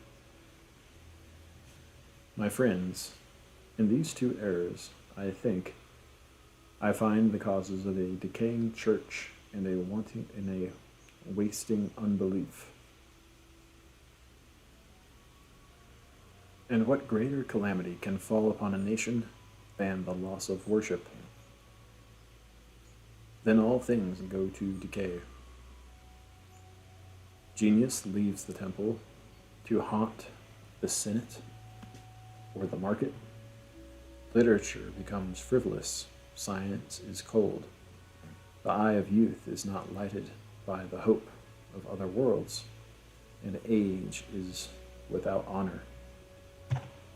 My friends, in these two errors, I think, I find the causes of a decaying church and a wasting unbelief. And what greater calamity can fall upon a nation than the loss of worship? Then all things go to decay. Genius leaves the temple to haunt the Senate or the market. Literature becomes frivolous. Science is cold. The eye of youth is not lighted by the hope of other worlds, and age is without honor.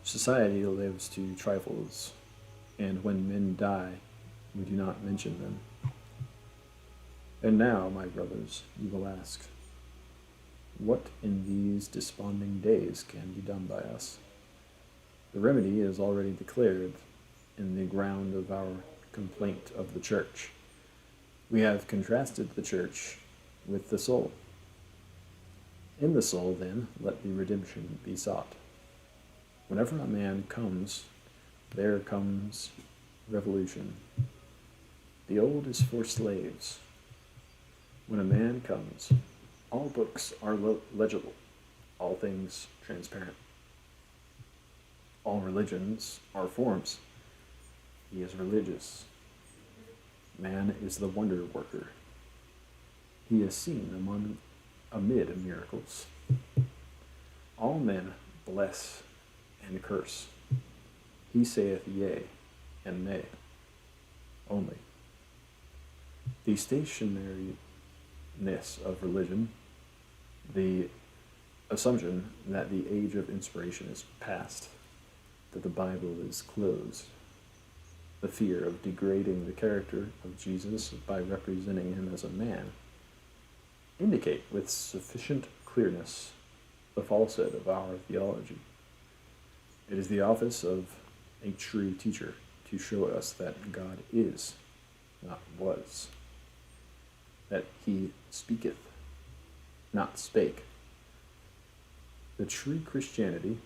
Society lives to trifles, and when men die, we do not mention them. And now, my brothers, you will ask, what in these desponding days can be done by us? The remedy is already declared in the ground of our complaint of the church. We have contrasted the church with the soul. In the soul, then, let the redemption be sought. Whenever a man comes, there comes revolution. The old is for slaves. When a man comes, all books are legible, all things transparent. All religions are forms. He is religious. Man is the wonder worker. He is seen amid miracles. All men bless and curse. He saith yea and nay only. The stationariness of religion, the assumption that the age of inspiration is past, that the Bible is closed, the fear of degrading the character of Jesus by representing him as a man, indicate with sufficient clearness the falsehood of our theology. It is the office of a true teacher to show us that God is, not was, that he speaketh, not spake. The true Christianity,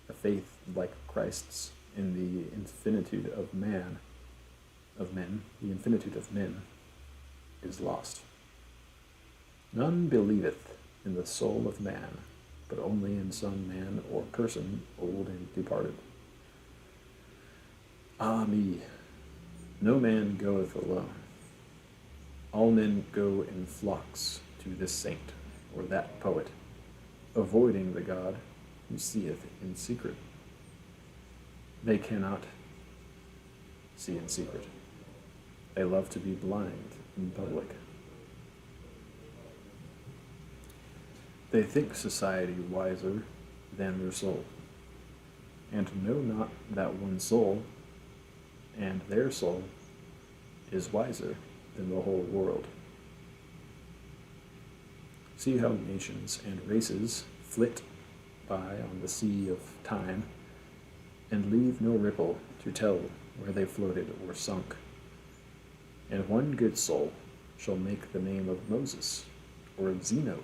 a faith like Christ's in the infinitude of men, the infinitude of men, is lost. None believeth in the soul of man, but only in some man or person old and departed. Ah me, no man goeth alone. All men go in flocks to this saint or that poet, avoiding the God who seeth in secret. They cannot see in secret. They love to be blind in public. They think society wiser than their soul, and know not that one soul, and their soul, is wiser than the whole world. See how nations and races flit by on the sea of time, and leave no ripple to tell where they floated or sunk. And one good soul shall make the name of Moses, or of Zeno,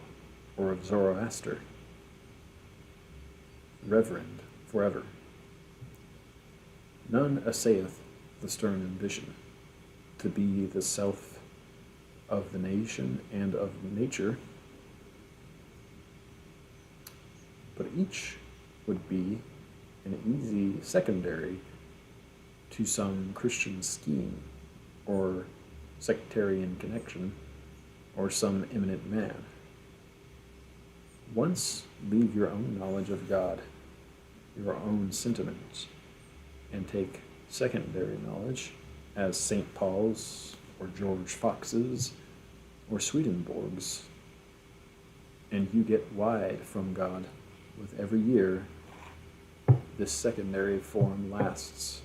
or of Zoroaster reverend forever. None assayeth the stern ambition to be the self of the nation and of nature, but each would be an easy secondary to some Christian scheme or sectarian connection or some eminent man. Once leave your own knowledge of God, your own sentiments, and take secondary knowledge as St. Paul's or George Fox's or Swedenborg's, and you get wide from God with every year this secondary form lasts.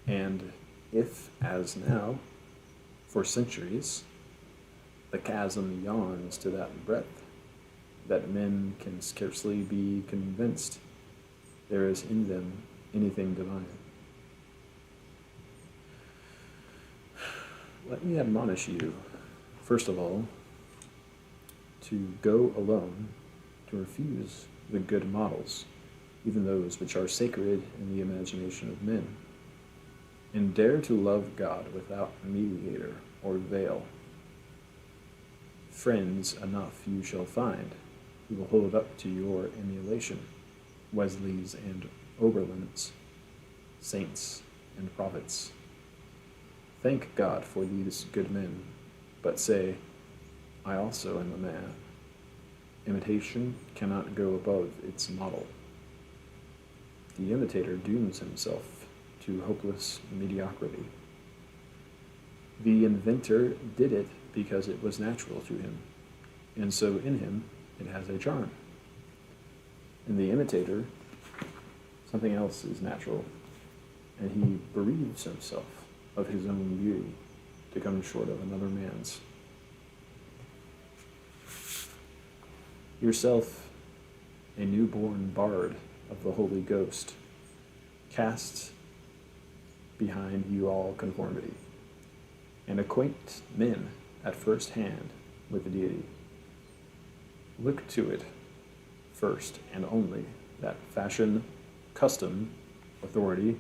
And if, as now, for centuries, the chasm yawns to that breadth that men can scarcely be convinced there is in them anything divine. Let me admonish you, first of all, to go alone, to refuse the good models, even those which are sacred in the imagination of men, and dare to love God without mediator or veil. Friends enough you shall find who will hold up to your emulation, Wesleys and Oberlins, saints and prophets. Thank God for these good men, but say, I also am a man, Imitation cannot go above its model. The imitator dooms himself to hopeless mediocrity. The inventor did it because it was natural to him, and so in him it has a charm. In the imitator, something else is natural, and he bereaves himself of his own beauty to come short of another man's. Yourself, a newborn bard of the Holy Ghost, casts behind you all conformity, and acquaint men at first hand with the deity. Look to it first and only that fashion, custom, authority,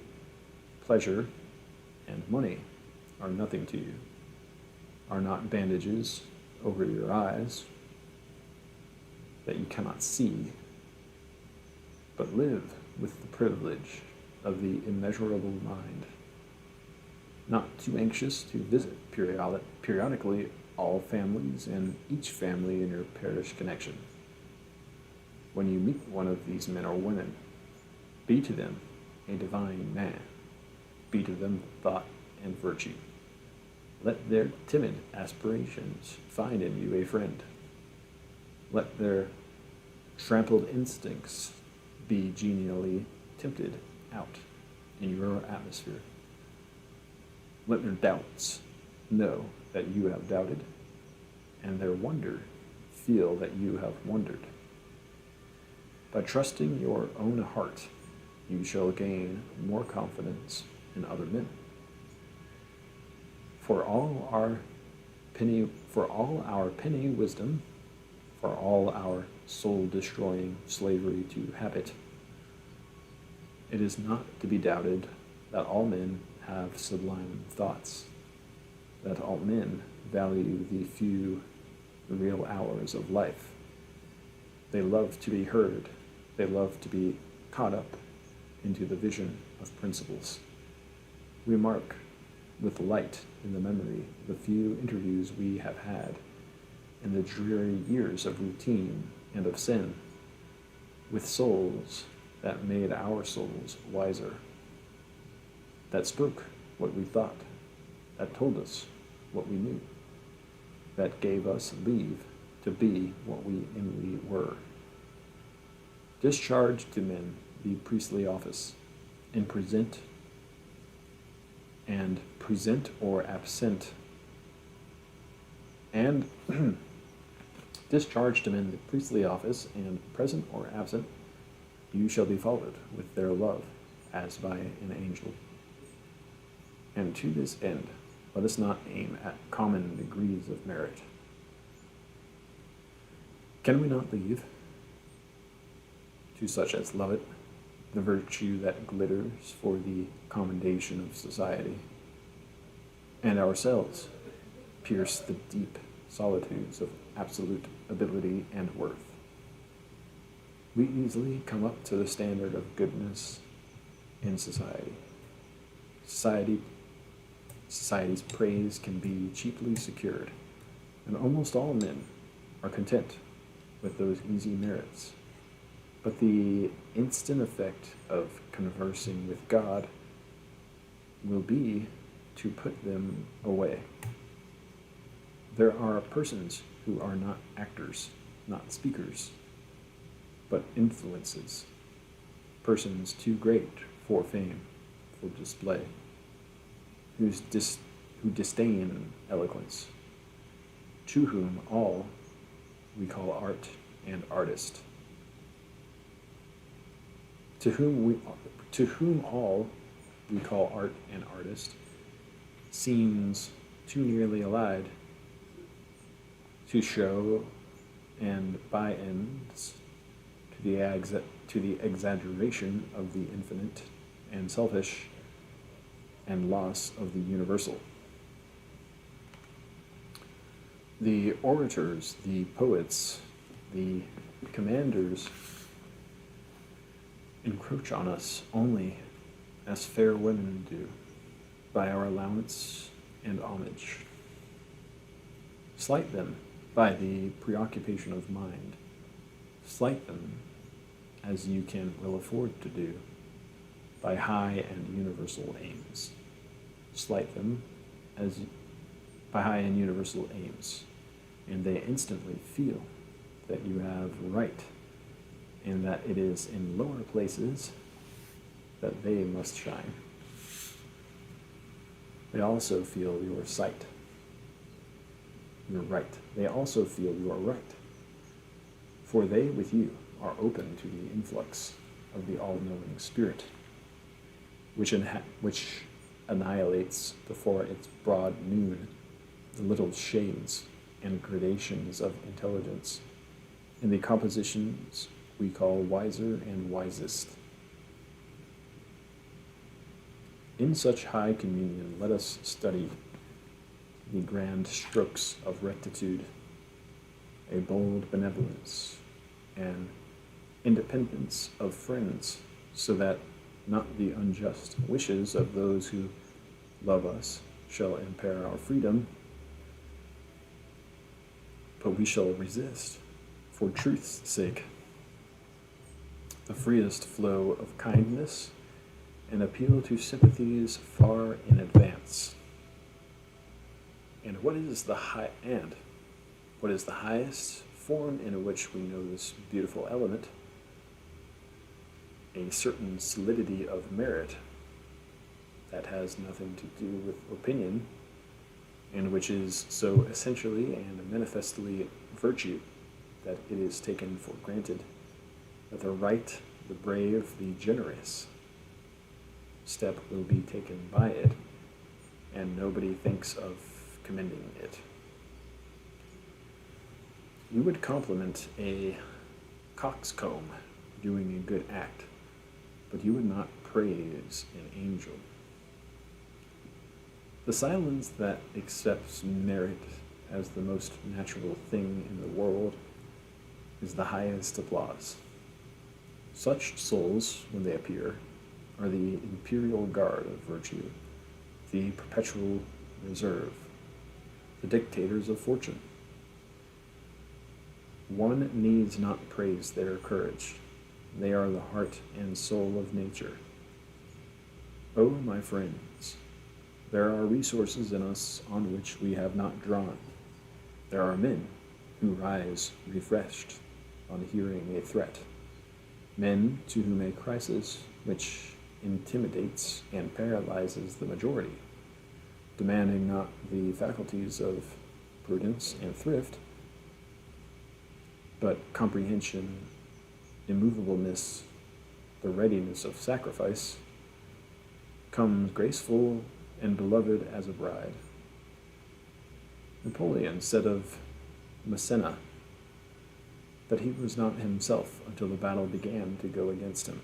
pleasure, and money are nothing to you, are not bandages over your eyes that you cannot see, but live with the privilege of the immeasurable mind, not too anxious to visit periodically all families and each family in your parish connection. When you meet one of these men or women, be to them a divine man, be to them thought and virtue. Let their timid aspirations find in you a friend. Let their trampled instincts be genially tempted out in your atmosphere. Let their doubts know that you have doubted, and their wonder feel that you have wondered. By trusting your own heart, you shall gain more confidence in other men. For all our penny wisdom, for all our soul-destroying slavery to habit, it is not to be doubted that all men have sublime thoughts, that all men value the few real hours of life. They love to be heard. They love to be caught up into the vision of principles. We mark with light in the memory the few interviews we have had in the dreary years of routine and of sin, with souls that made our souls wiser, that spoke what we thought, that told us what we knew, that gave us leave to be what we inly were. Discharge to men the priestly office, and present or absent, and discharge to men the priestly office, and present or absent, you shall be followed with their love as by an angel. And to this end, let us not aim at common degrees of merit. Can we not leave, to such as love it, the virtue that glitters for the commendation of society, and ourselves pierce the deep solitudes of absolute ability and worth? We easily come up to the standard of goodness in society. Society's praise can be cheaply secured, and almost all men are content with those easy merits. But the instant effect of conversing with God will be to put them away. There are persons who are not actors, not speakers, but influences, persons too great for fame, for display, who disdain eloquence, to whom all we call art and artist, to whom all we call art and artist seems too nearly allied to show and by ends to the exaggeration of the infinite and selfish and loss of the universal. The orators, the poets, the commanders encroach on us only as fair women do, by our allowance and homage. Slight them by the preoccupation of mind Slight them as you can well afford to do, by high and universal aims. Slight them as by high and universal aims, and they instantly feel that you have right, and that it is in lower places that they must shine. They also feel your sight. You're right. They also feel you are right. For they, with you, are open to the influx of the all-knowing Spirit, which annihilates before its broad noon the little shades and gradations of intelligence in the compositions we call wiser and wisest. In such high communion, let us study the grand strokes of rectitude, a bold benevolence, and independence of friends, so that not the unjust wishes of those who love us shall impair our freedom, but we shall resist, for truth's sake, the freest flow of kindness and appeal to sympathies far in advance. And what is the highest form in which we know this beautiful element? A certain solidity of merit that has nothing to do with opinion, and which is so essentially and manifestly virtue that it is taken for granted that the right, the brave, the generous step will be taken by it, and nobody thinks of commending it. You would compliment a coxcomb doing a good act, but you would not praise an angel. The silence that accepts merit as the most natural thing in the world is the highest applause. Such souls, when they appear, are the imperial guard of virtue, the perpetual reserve, the dictators of fortune. One needs not praise their courage. They are the heart and soul of nature. Oh, my friends, there are resources in us on which we have not drawn. There are men who rise refreshed on hearing a threat, men to whom a crisis which intimidates and paralyzes the majority, demanding not the faculties of prudence and thrift, but comprehension, immovableness, the readiness of sacrifice, comes graceful and beloved as a bride. Napoleon said of Massena that he was not himself until the battle began to go against him.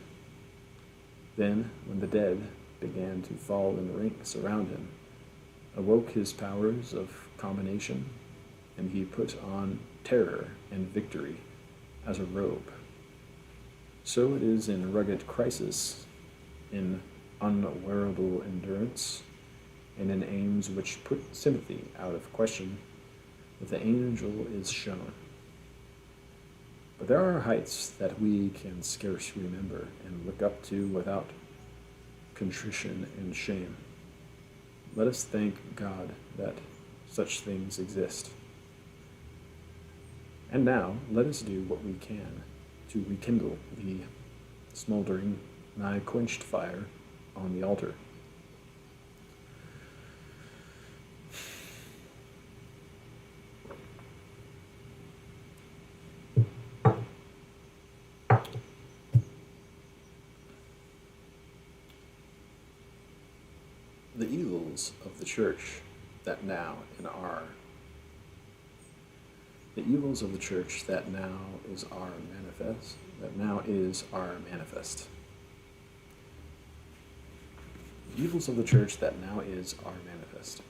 Then, when the dead began to fall in ranks around him, awoke his powers of combination, and he put on terror and victory as a robe. So it is in rugged crisis, in unwearable endurance, and in aims which put sympathy out of question, that the angel is shown. But there are heights that we can scarce remember and look up to without contrition and shame. Let us thank God that such things exist. And now, let us do what we can to rekindle the smoldering, nigh quenched fire on the altar. The evils of the church that now in are. The evils of the church that now is our manifest. The evils of the church that now is our manifest.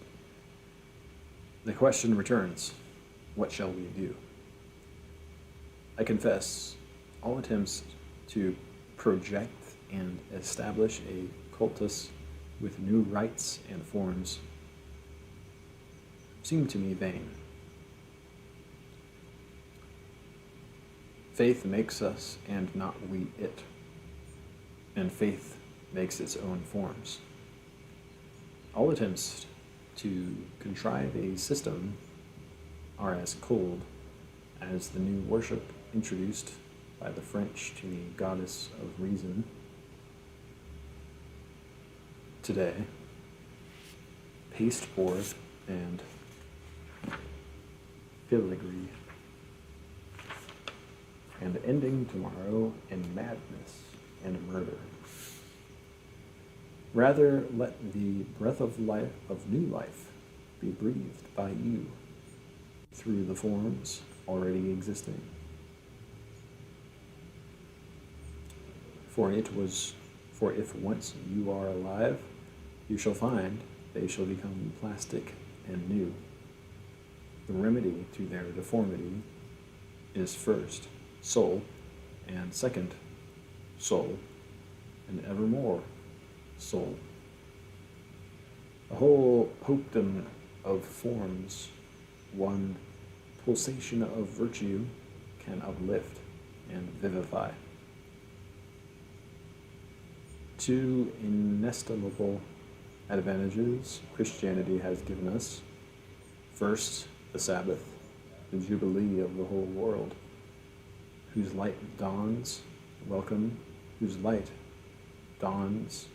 The question returns, what shall we do? I confess, all attempts to project and establish a cultus with new rites and forms seem to me vain. Faith makes us, and not we it. And faith makes its own forms. All attempts to contrive a system are as cold as the new worship introduced by the French to the goddess of reason today, pasteboard and filigree, and ending tomorrow in madness and murder. Rather, let the breath of life, of new life, be breathed by you through the forms already existing. For if once you are alive, you shall find they shall become plastic and new. The remedy to their deformity is first soul, and second soul, and evermore soul. A whole hopetum of forms, one pulsation of virtue can uplift and vivify. Two inestimable advantages Christianity has given us. First, the Sabbath, the jubilee of the whole world, whose light dawns, whose light dawns,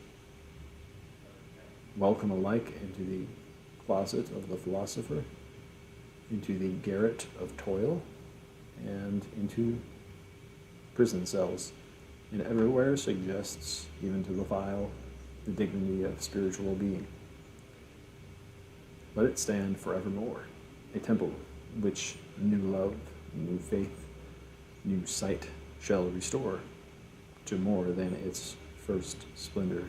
welcome alike into the closet of the philosopher, into the garret of toil, and into prison cells, and everywhere suggests, even to the vile, the dignity of spiritual being. Let it stand forevermore, a temple which new love, new faith, new sight shall restore to more than its first splendor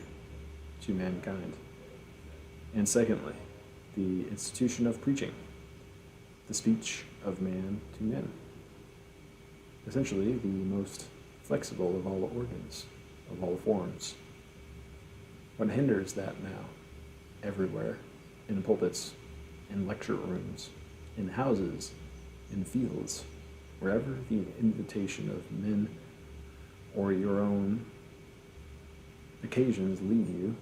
to mankind. And secondly, the institution of preaching, the speech of man to men, essentially the most flexible of all organs, of all forms. What hinders that now? Everywhere, in pulpits, in lecture rooms, in houses, in fields, wherever the invitation of men or your own occasions lead you,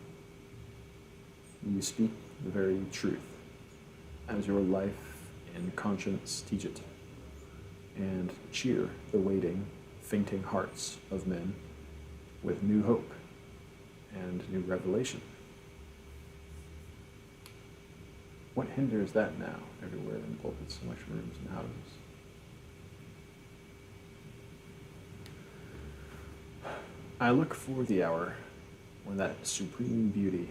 you speak the very truth, as your life and conscience teach it, and cheer the waiting, fainting hearts of men with new hope and new revelation. What hinders that now, everywhere in pulpits and lecture rooms and houses? I look for the hour when that supreme beauty,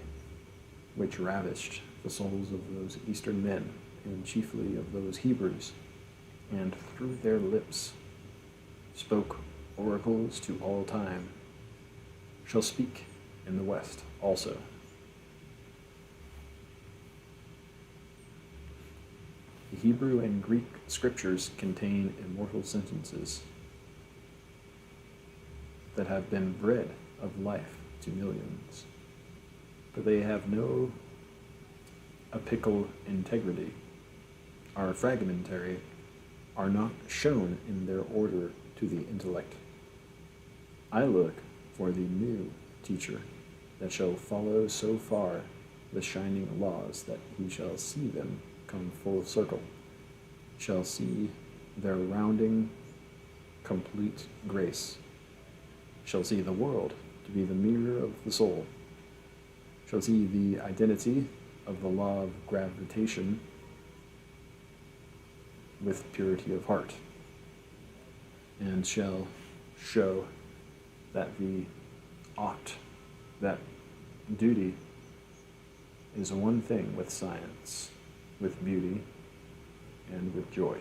which ravished the souls of those Eastern men, and chiefly of those Hebrews, and through their lips spoke oracles to all time, shall speak in the West also. The Hebrew and Greek scriptures contain immortal sentences that have been bread of life to millions, but they have no apical integrity, are fragmentary, are not shown in their order to the intellect. I look for the new teacher that shall follow so far the shining laws that he shall see them come full circle, shall see their rounding complete grace, shall see the world to be the mirror of the soul, shall see the identity of the law of gravitation with purity of heart, and shall show that the ought, that duty, is one thing with science, with beauty, and with joy.